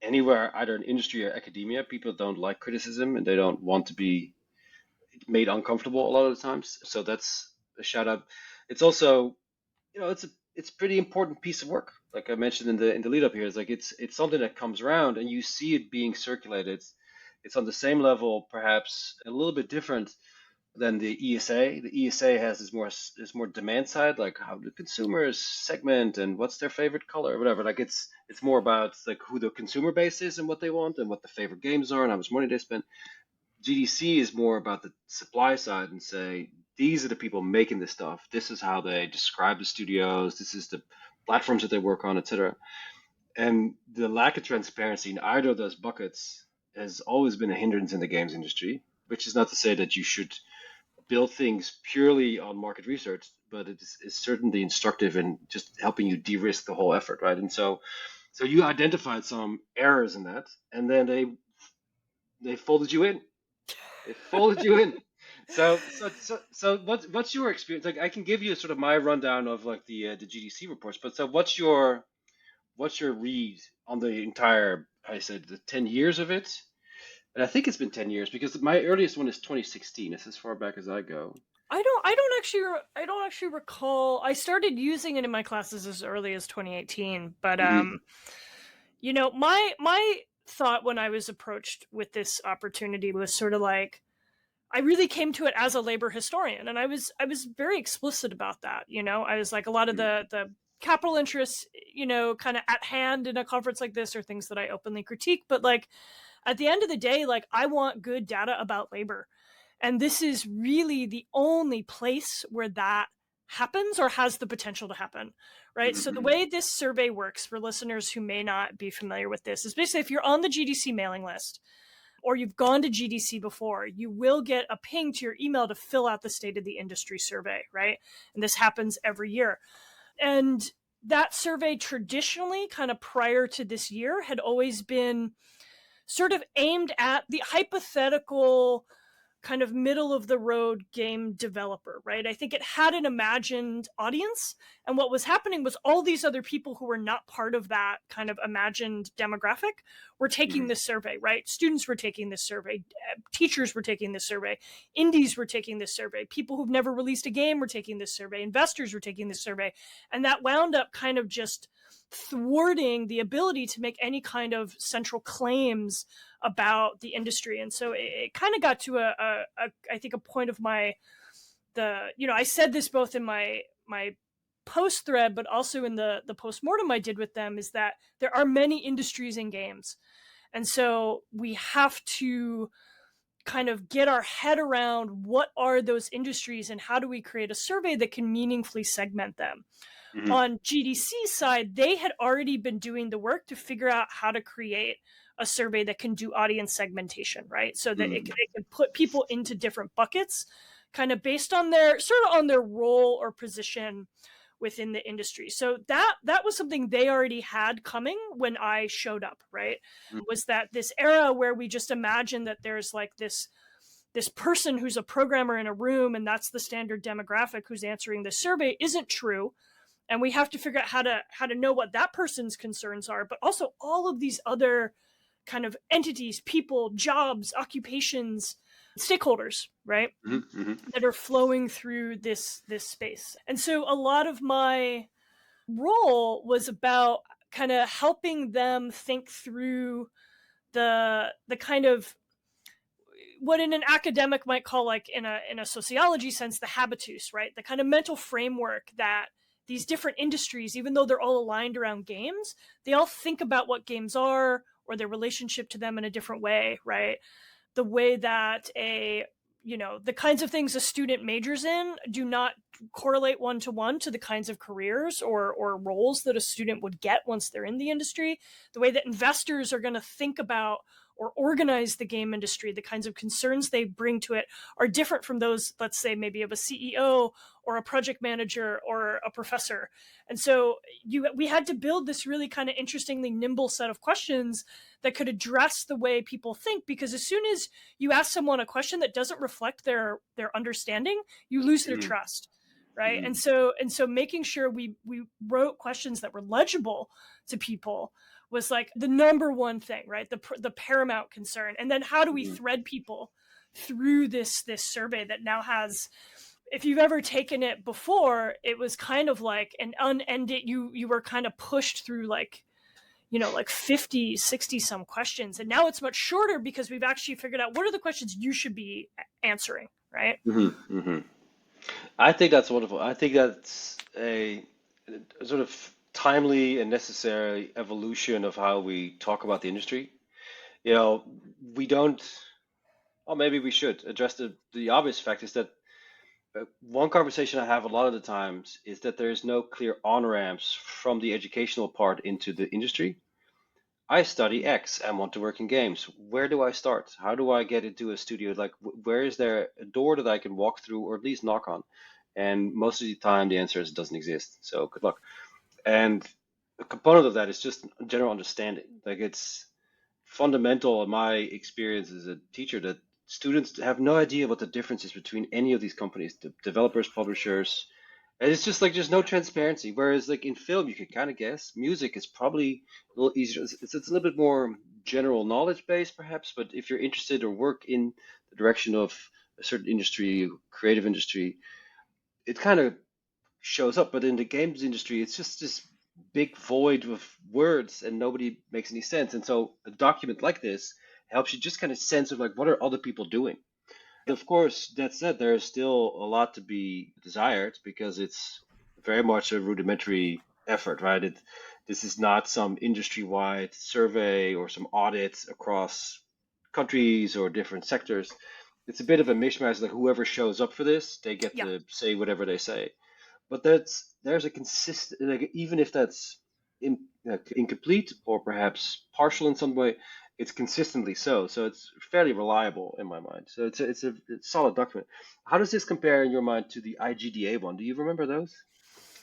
anywhere, either in industry or academia. People don't like criticism, and they don't want to be made uncomfortable a lot of the times. So that's a shout out. It's also, it's a pretty important piece of work. Like I mentioned in the lead up here, it's like it's something that comes around, and you see it being circulated. It's on the same level, perhaps a little bit different than the ESA. The ESA has this more demand side, like how the consumers segment and what's their favorite color or whatever. Like it's more about like who the consumer base is and what they want and what the favorite games are and how much money they spend. GDC is more about the supply side and say, these are the people making this stuff. This is how they describe the studios. This is the platforms that they work on, etc. And the lack of transparency in either of those buckets has always been a hindrance in the games industry, which is not to say that you should build things purely on market research, but it is certainly instructive in just helping you de-risk the whole effort, right? And so you identified some errors in that, and then they folded you in. They folded you in. So what's your experience? Like I can give you sort of my rundown of like the GDC reports, but so what's your read on the entire, I said the 10 years of it? And I think it's been 10 years because my earliest one is 2016. It's as far back as I go. I don't actually recall. I started using it in my classes as early as 2018, but my thought when I was approached with this opportunity was sort of like, I really came to it as a labor historian, and I was very explicit about that. I was like, a lot of the capital interests, kind of at hand in a conference like this are things that I openly critique. But like at the end of the day, like I want good data about labor. And this is really the only place where that happens or has the potential to happen, right? So the way this survey works for listeners who may not be familiar with this is basically if you're on the GDC mailing list or you've gone to GDC before, you will get a ping to your email to fill out the state of the industry survey, right? And this happens every year. And that survey traditionally, kind of prior to this year, had always been sort of aimed at the hypothetical kind of middle of the road game developer, right? I think it had an imagined audience. And what was happening was all these other people who were not part of that kind of imagined demographic were taking this survey, right? Students were taking this survey, teachers were taking this survey, indies were taking this survey, people who've never released a game were taking this survey, investors were taking this survey. And that wound up kind of just thwarting the ability to make any kind of central claims about the industry. And so it kind of got to I think a point of I said this both in my post thread, but also in the postmortem I did with them, is that there are many industries in games. And so we have to kind of get our head around what are those industries and how do we create a survey that can meaningfully segment them. On GDC side, they had already been doing the work to figure out how to create a survey that can do audience segmentation, right? So that it can put people into different buckets, kind of based on their role or position within the industry. So that was something they already had coming when I showed up, right? Was that this era where we just imagine that there's like this person who's a programmer in a room and that's the standard demographic who's answering the survey isn't true. And we have to figure out how to know what that person's concerns are, but also all of these other kind of entities, people, jobs, occupations, stakeholders, right? That are flowing through this space. And so a lot of my role was about kind of helping them think through the kind of what in an academic might call, like in a sociology sense, the habitus, right? The kind of mental framework that these different industries, even though they're all aligned around games, they all think about what games are or their relationship to them in a different way, right? The way that the kinds of things a student majors in do not correlate one-to-one to the kinds of careers or roles that a student would get once they're in the industry. The way that investors are going to think about or organize the game industry, the kinds of concerns they bring to it are different from those, let's say, maybe of a CEO or a project manager or a professor. And so we had to build this really kind of interestingly nimble set of questions that could address the way people think, because as soon as you ask someone a question that doesn't reflect their understanding, you lose their trust. Right. And so making sure we wrote questions that were legible to people was like the number one thing, right? The paramount concern. And then how do we thread people through this survey that now has, if you've ever taken it before, it was kind of like an unending, you were kind of pushed through like 50, 60 some questions. And now it's much shorter because we've actually figured out what are the questions you should be answering, right? I think that's wonderful. I think that's a sort of timely and necessary evolution of how we talk about the industry. We don't, or maybe we should address the obvious fact is that one conversation I have a lot of the times is that there is no clear on-ramps from the educational part into the industry. I study X and want to work in games. Where do I start? How do I get into a studio? Like, where is there a door that I can walk through or at least knock on? And most of the time, the answer is it doesn't exist. So good luck. And a component of that is just general understanding. Like, it's fundamental in my experience as a teacher that students have no idea what the difference is between any of these companies, the developers, publishers. And it's just like there's no transparency. Whereas like in film, you can kind of guess. Music is probably a little easier. It's a little bit more general knowledge based, perhaps. But if you're interested or work in the direction of a certain industry, creative industry, it kind of shows up. But in the games industry, it's just this big void with words and nobody makes any sense. And so a document like this helps you just kind of sense of like, what are other people doing? Of course, that said, there is still a lot to be desired because it's very much a rudimentary effort, right? This is not some industry-wide survey or some audits across countries or different sectors. It's a bit of a mishmash. Like whoever shows up for this, they get to say whatever they say. but there's a consistent, like, even if that's incomplete or perhaps partial in some way, it's consistently so. So it's fairly reliable in my mind. So it's a solid document. How does this compare in your mind to the IGDA one? Do you remember those?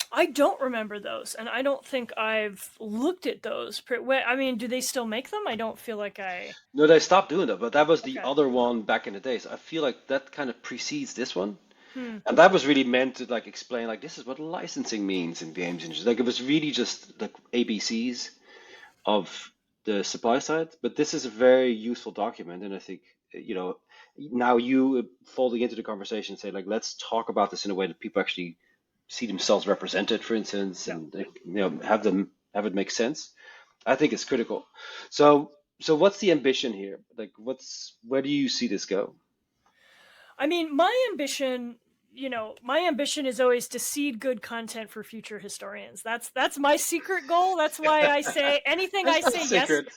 I don't remember those, and I don't think I've looked at those. I mean, do they still make them? I don't feel like I. No, they stopped doing that, but that was the Okay. other one back in the days. I feel like that kind of precedes this one. Hmm. And that was really meant to like explain like this is what licensing means in games industry. Like it was really just like ABCs of the supply side. But this is a very useful document, and I think now you folding into the conversation say like let's talk about this in a way that people actually see themselves represented, for instance, Yeah. and have it make sense. I think it's critical. So what's the ambition here? Like where do you see this go? I mean, my ambition is always to seed good content for future historians. That's my secret goal. That's why I say anything I That's not a say yes. secret.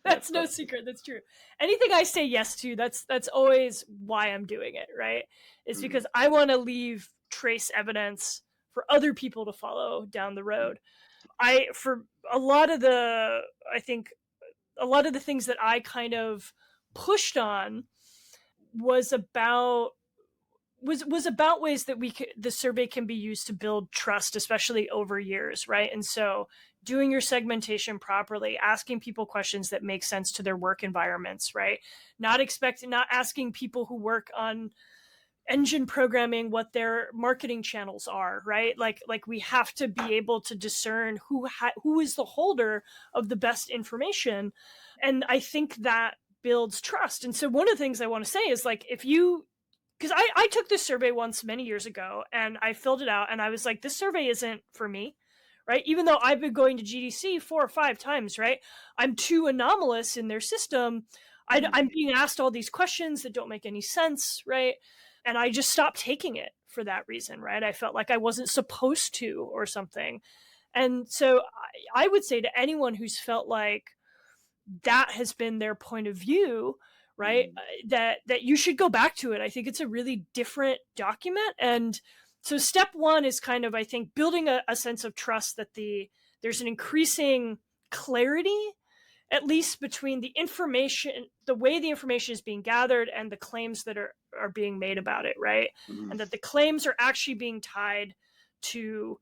That's no secret. That's true. Anything I say yes to, that's always why I'm doing it, right? Is Mhm. because I want to leave trace evidence for other people to follow down the road. For a lot of the I think a lot of the things that I kind of pushed on was about ways that the survey can be used to build trust, especially over years, right? And so doing your segmentation properly, asking people questions that make sense to their work environments, right? Not asking people who work on engine programming what their marketing channels are, right? Like we have to be able to discern who is the holder of the best information, and I think that builds trust. And so one of the things I want to say is like if you because I took this survey once many years ago and I filled it out and I was like, this survey isn't for me, right? Even though I've been going to GDC 4 or 5 times, right? I'm too anomalous in their system. Mhm. I'm being asked all these questions that don't make any sense, right? And I just stopped taking it for that reason, right? I felt like I wasn't supposed to or something. And so I would say to anyone who's felt like that has been their point of view, right, Mhm. that you should go back to it. I think it's a really different document. And so step one is kind of, I think, building a sense of trust that there's an increasing clarity, at least between the way the information is being gathered and the claims that are being made about it, right? Mhm. And that the claims are actually being tied to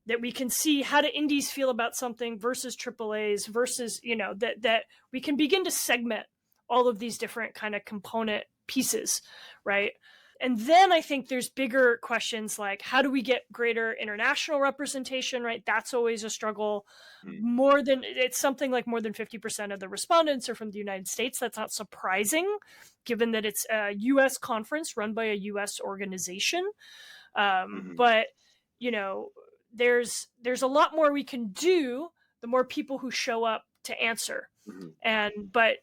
that we can see how do indies feel about something versus AAAs versus, that we can begin to segment all of these different kind of component pieces, right? And then I think there's bigger questions like how do we get greater international representation, right? That's always a struggle. Mhm. It's something like more than 50% of the respondents are from the United States. That's not surprising given that it's a US conference run by a US organization. Mhm. But you know, there's a lot more we can do the more people who show up to answer. Mhm. But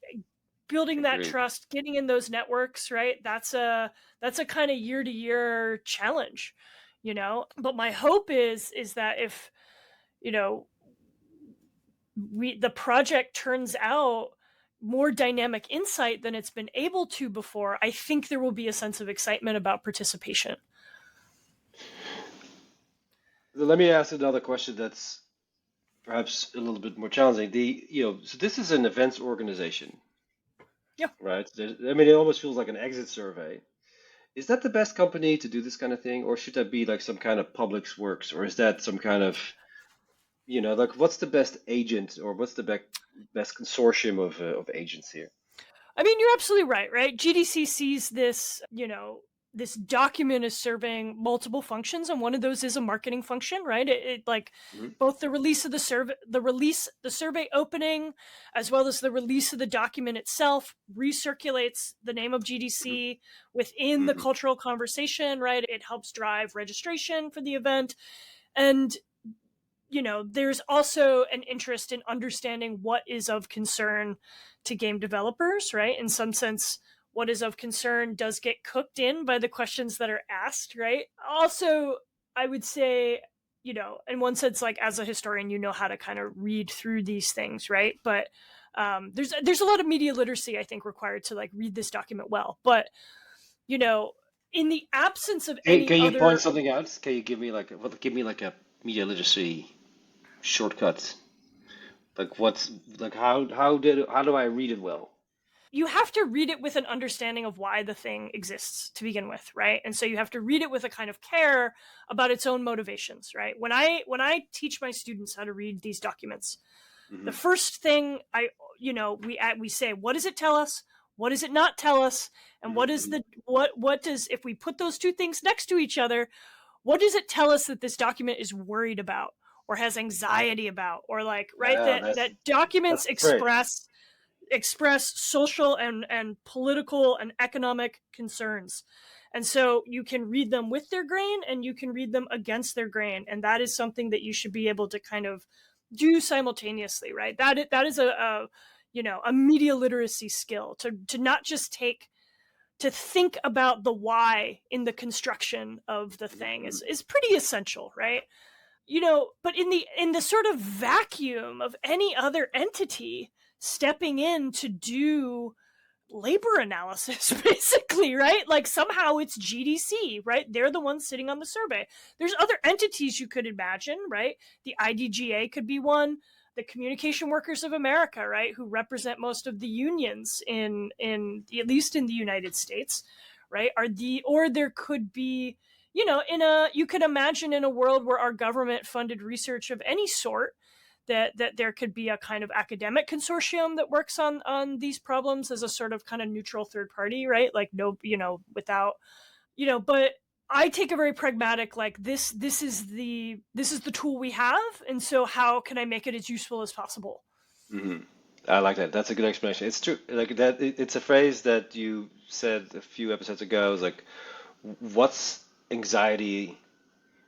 building that Agreed. trust, getting in those networks, right? That's a kind of year to year challenge, But my hope is that if, you know, the project turns out more dynamic insight than it's been able to before, I think there will be a sense of excitement about participation. Let me ask another question that's perhaps a little bit more challenging. So this is an events organization, Yeah. right? I mean, it almost feels like an exit survey. Is that the best company to do this kind of thing, or should that be like some kind of public works, or is that some kind of, like what's the best agent, or what's the best consortium of agents here? I mean, you're absolutely right, right? GDC sees this document is serving multiple functions, and one of those is a marketing function, right? It like Mhm. both the release of the survey opening, as well as the release of the document itself, recirculates the name of Mhm. GDC within the Mhm. cultural conversation, right? It helps drive registration for the event. And there's also an interest in understanding what is of concern to game developers, right? In some sense, what is of concern does get cooked in by the questions that are asked, right? Also, I would say, in one sense, like as a historian, you know how to kind of read through these things, right? But there's a lot of media literacy, I think, required to like read this document well. But you know, in the absence of Hey, any can you point other, something out? Can you give me like a media literacy shortcut? Like what's like how do I read it well? you have to read it with an understanding of why the thing exists to begin with, right? And so you have to read it with a kind of care about its own motivations, right? When I teach my students how to read these documents, the Hmm. first thing we say, what does it tell us? What does it not tell us? And Hmm. what is Hmm. the what does, if we put those two things next to each other, what does it tell us that this document is worried about or has anxiety about, or like, right, Yeah, that that's documents the phrase. express social and political and economic concerns. And so you can read them with their grain and you can read them against their grain. And that is something that you should be able to kind of do simultaneously, right? That is a media literacy skill to not just take to think about the why in the construction of the thing Mhm. is pretty essential, right? But in the sort of vacuum of any other entity stepping in to do labor analysis, basically, right? Like somehow it's GDC, right? They're the ones sitting on the survey. There's other entities you could imagine, right? The IDGA could be one. The Communication Workers of America, right, who represent most of the unions in at least in the United States, right? Or there could be, you could imagine in a world where our government funded research of any sort, that there could be a kind of academic consortium that works on these problems as a sort of kind of neutral third party, right? Like, no, without, but I take a very pragmatic, like, this is the tool we have, and so how can I make it as useful as possible? Hmm. I like that. That's a good explanation. It's true. Like that, it's a phrase that you said a few episodes ago. Is like, what's anxiety?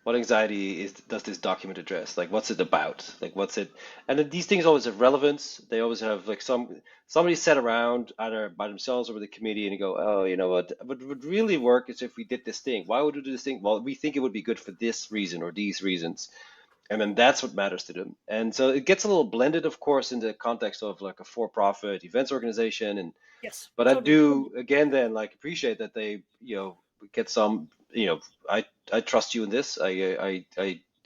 What anxiety does this document address? Like, what's it about? Like, what's it? And then these things always have relevance. They always have like somebody sat around either by themselves or with a committee and you go, oh, you know what would really work is if we did this thing. Why would we do this thing? Well, we think it would be good for this reason or these reasons. And then that's what matters to them. And so it gets a little blended, of course, in the context of like a for-profit events organization. And Yes, but I totally. do again then like appreciate that they get some I trust you in this. I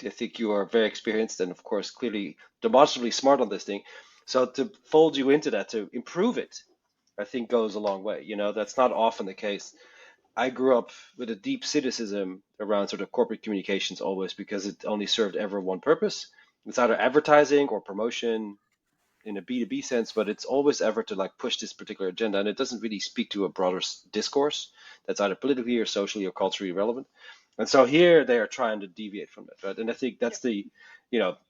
think you are very experienced and of course clearly demonstrably smart on this thing. So to fold you into that to improve it, I think goes a long way. That's not often the case. I grew up with a deep cynicism around sort of corporate communications always because it only served ever one purpose. It's either advertising or promotion in a B2B sense, but it's always ever to like push this particular agenda, and it doesn't really speak to a broader discourse that's either politically or socially or culturally relevant. And so here they are trying to deviate from that, right? And I think Yeah, that's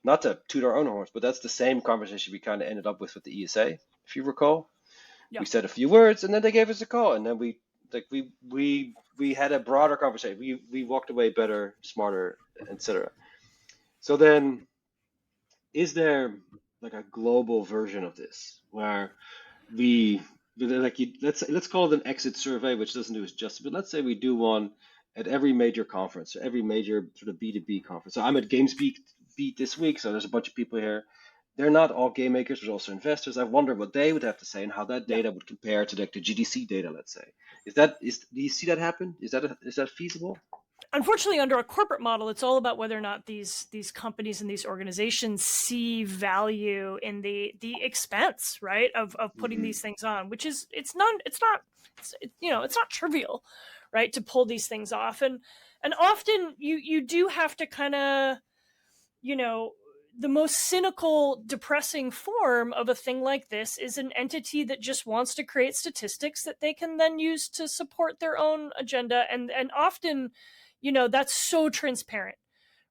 not to toot our own horns, but that's the same conversation we kind of ended up with the ESA, if you recall. yeah, We said a few words, and then they gave us a call, and then we had a broader conversation. We walked away better, smarter, etc. So then is there like a global version of this where we let's call it an exit survey, which doesn't do us justice, but let's say we do one at every major conference, every major sort of B2B conference. So I'm at GamesBeat Beat this week, so there's a bunch of people here. They're not all game makers, there's also investors. I wonder what they would have to say and how that yeah. data would compare to like the GDC data, let's say. Do you see that happen? Is that feasible? Unfortunately, under a corporate model, it's all about whether or not these companies and these organizations see value in the expense, right, of putting Hmm. these things on, which is, it's not trivial, right, to pull these things off. And often you do have to kind of, you know the most cynical, depressing form of a thing like this is an entity that just wants to create statistics that they can then use to support their own agenda, and often, that's so transparent,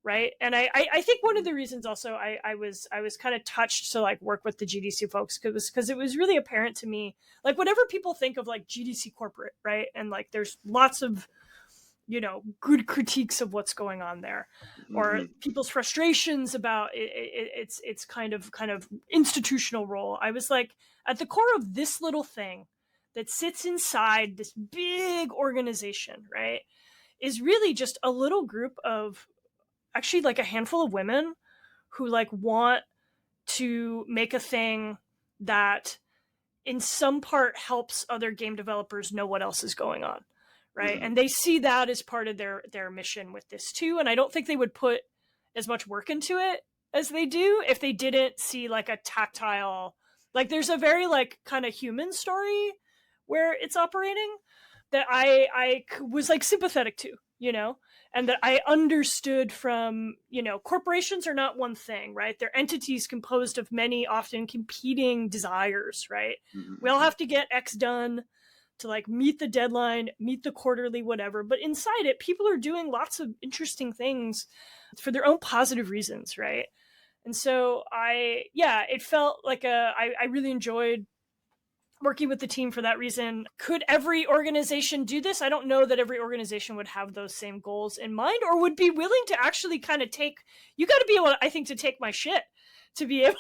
right? And I think one of the reasons also I was kind of touched to like work with the GDC folks, because it was really apparent to me, like, whatever people think of like GDC corporate, right, and like there's lots of, good critiques of what's going on there, or Hmm. people's frustrations about its kind of institutional role. I was like, at the core of this little thing that sits inside this big organization, right, is really just a little group of, actually, like, a handful of women who like want to make a thing that in some part helps other game developers know what else is going on, right? And they see that as part of their mission with this too. And I don't think they would put as much work into it as they do if they didn't see like a tactile, like there's a very like kind of human story where it's operating that I was like sympathetic to, you know, and that I understood from, you know, corporations are not one thing, right? They're entities composed of many often competing desires, right? We all have to get X done to like meet the deadline, meet the quarterly, whatever. But inside it, people are doing lots of interesting things for their own positive reasons, right? And so it felt like I really enjoyed working with the team for that reason. Could every organization do this? I don't know that every organization would have those same goals in mind or would be willing to actually kind of you got to be able, I think, to take my shit to be able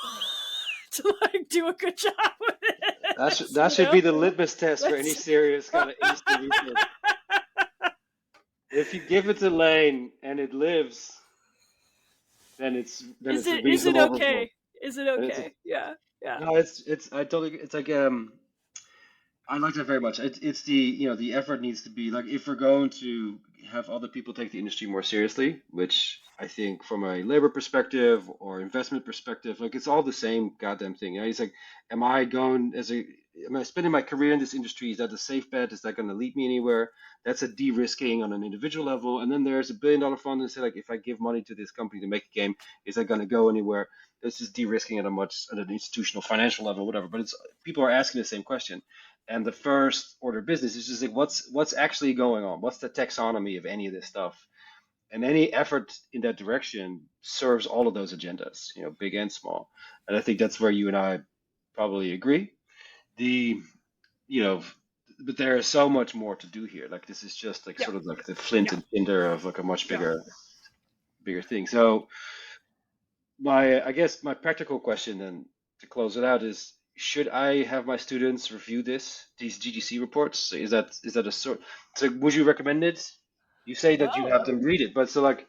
to like do a good job with it. That should be the litmus test for any serious kind of industry research. If you give it to Laine and it lives, then it's is it okay? Is it okay? Yeah. No, it's I totally, it's like I like that very much. It's the effort needs to be like, if we're going to have other people take the industry more seriously, which I think from a labor perspective or investment perspective, like it's all the same goddamn thing. You know, it's like, am I spending my career in this industry? Is that a safe bet? Is that going to lead me anywhere? That's a de-risking on an individual level. And then there's $1 billion fund and say like, if I give money to this company to make a game, is that going to go anywhere? This is de-risking at an institutional financial level, whatever. But people are asking the same question. And the first order of business is just like, what's actually going on? What's the taxonomy of any of this stuff? And any effort in that direction serves all of those agendas, you know, big and small. And I think that's where you and I probably agree. But there is so much more to do here. Like this is just like sort of like the flint and tinder of like a much bigger thing. So I guess my practical question then to close it out is, should I have my students review these GDC reports? Is that a sort? So would you recommend it? You say that you have them read it, but so like,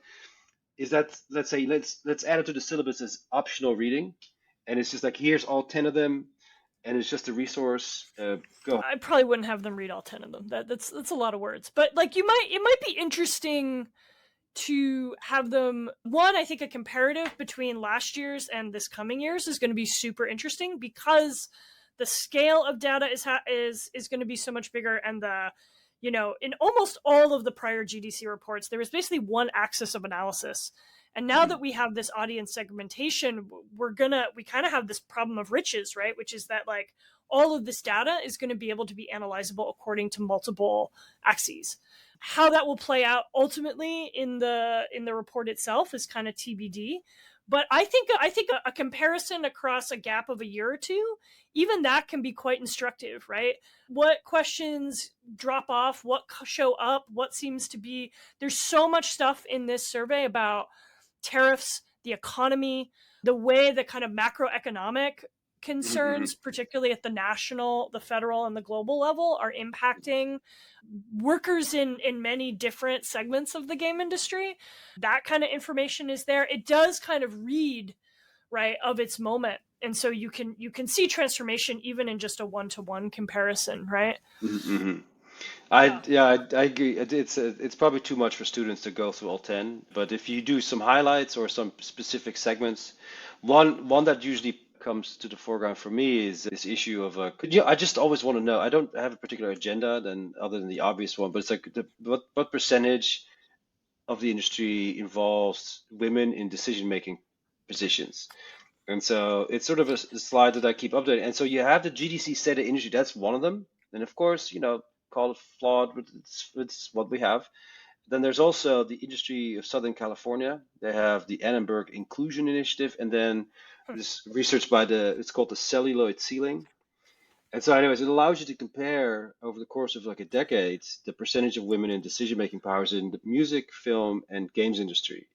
is that, let's say let's add it to the syllabus as optional reading, and it's just like, here's all 10 of them, and it's just a resource. Go. I probably wouldn't have them read all 10 of them. That's a lot of words, but like it might be interesting to have them. One, I think a comparative between last year's and this coming year's is going to be super interesting because the scale of data is going to be so much bigger, and in almost all of the prior GDC reports, there was basically one axis of analysis. And now that we have this audience segmentation, we kind of have this problem of riches, right? Which is that like all of this data is going to be able to be analyzable according to multiple axes. How that will play out ultimately in the report itself is kind of TBD. But I think a comparison across a gap of a year or two, even that can be quite instructive, right? What questions drop off, what show up, what seems to be. There's so much stuff in this survey about tariffs, the economy, the way the kind of macroeconomic concerns, particularly at the national, the federal, and the global level, are impacting workers in many different segments of the game industry. That kind of information is there. It does kind of read, right, of its moment. And so you can see transformation even in just a one-to-one comparison, right? I agree. It's probably too much for students to go through all 10, but if you do some highlights or some specific segments, one that usually comes to the foreground for me is this issue of I just always want to know. I don't have a particular agenda other than the obvious one, but it's like what percentage of the industry involves women in decision-making positions. And so it's sort of a slide that I keep updating. And so you have the GDC state of industry, that's one of them. And of course, call it flawed, but it's what we have. Then there's also the industry of Southern California. They have the Annenberg Inclusion Initiative, and then this research it's called the celluloid ceiling. And so anyways, it allows you to compare over the course of like a decade, the percentage of women in decision-making powers in the music, film, and games industry.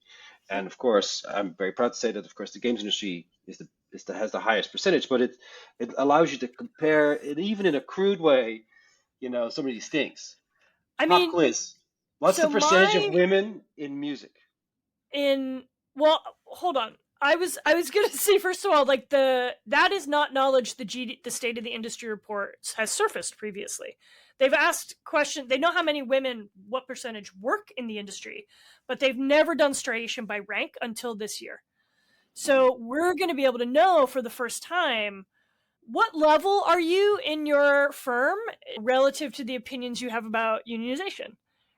And of course, I'm very proud to say that, of course, the games industry has the highest percentage, but it allows you to compare it even in a crude way, some of these things. Pop quiz. What's the percentage of women in music? Well, hold on. I was going to say, first of all, like that is not knowledge the State of the Industry reports has surfaced previously. they've asked questions. They know how many women, what percentage work in the industry, but they've never done striation by rank until this year. So we're going to be able to know for the first time, what level are you in your firm relative to the opinions you have about unionization,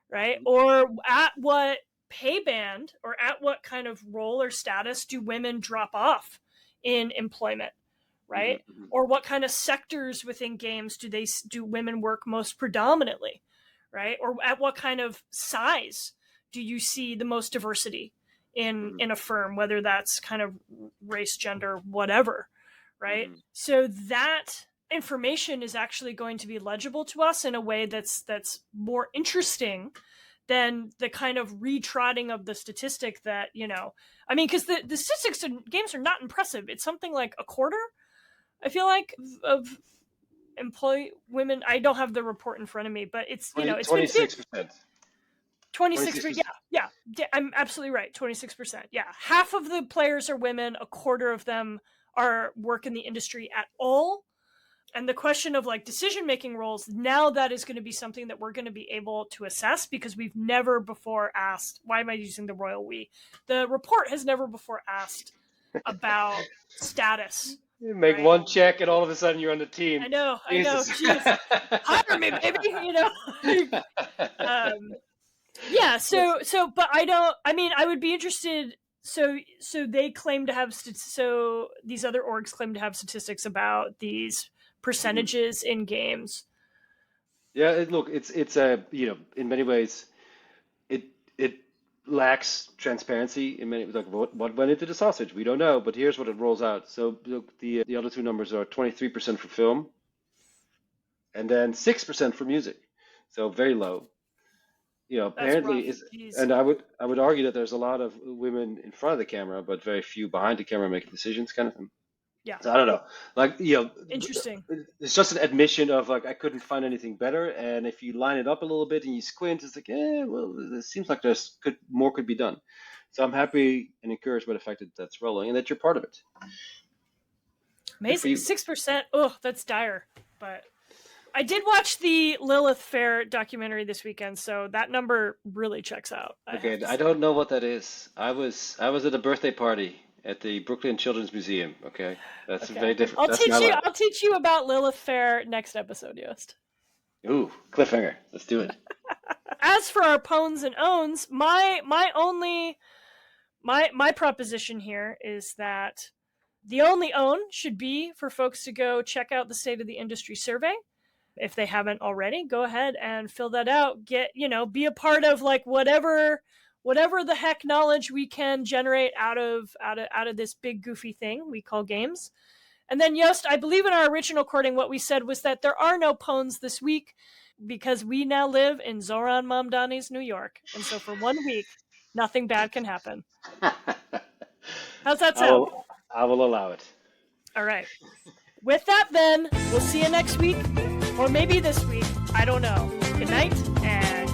right? Or at what pay band or at what kind of role or status do women drop off in employment, right? Mm-hmm. Or what kind of sectors within games do women work most predominantly, right? Or at what kind of size do you see the most diversity in a firm, whether that's kind of race, gender, whatever, right? So that information is actually going to be legible to us in a way that's more interesting than the kind of retrotting of the statistic that, I mean, because the statistics in games are not impressive. It's something like a quarter, I feel like, of employee women. I don't have the report in front of me, but it's, it's 26%. 26%. Yeah. I'm absolutely right. 26%. Yeah. Half of the players are women. A quarter of them work in the industry at all. And the question of like decision-making roles, now that is going to be something that we're going to be able to assess, because we've never before asked, why am I using the royal we? The report has never before asked about status. You make one check and all of a sudden you're on the team. I know. Jesus. Jeez. Hire me, baby, yeah, but I would be interested. So they claim to have, so these other orgs claim to have statistics about these percentages in games. Yeah, look, it's a, in many ways, it lacks transparency in many, like what went into the sausage, we don't know, but here's what it rolls out. So look, the other two numbers are 23% for film, and then 6% for music, so very low. Apparently and I would argue that there's a lot of women in front of the camera, but very few behind the camera making decisions, kind of thing. Yeah. So I don't know. Like, interesting. It's just an admission of like, I couldn't find anything better. And if you line it up a little bit and you squint, it's like, well, it seems like more could be done. So I'm happy and encouraged by the fact that that's rolling and that you're part of it. Amazing. 6%. Oh, that's dire. But I did watch the Lilith Fair documentary this weekend, so that number really checks out. Okay, I don't know what that is. I was at a birthday party at the Brooklyn Children's Museum. Okay, that's very different. I'll teach you about Lilith Fair next episode, Yost. Ooh, cliffhanger. Let's do it. As for our pwns and owns, my proposition here is that the only own should be for folks to go check out the State of the Industry survey. If they haven't already, go ahead and fill that out. Be a part of like whatever the heck knowledge we can generate out of this big goofy thing we call games. And then, Yost, I believe in our original recording, what we said was that there are no pwns this week because we now live in Zoran Mamdani's New York. And so for 1 week, nothing bad can happen. How's that sound? I will allow it. All right. With that, then, we'll see you next week. Or maybe this week. I don't know. Good night, and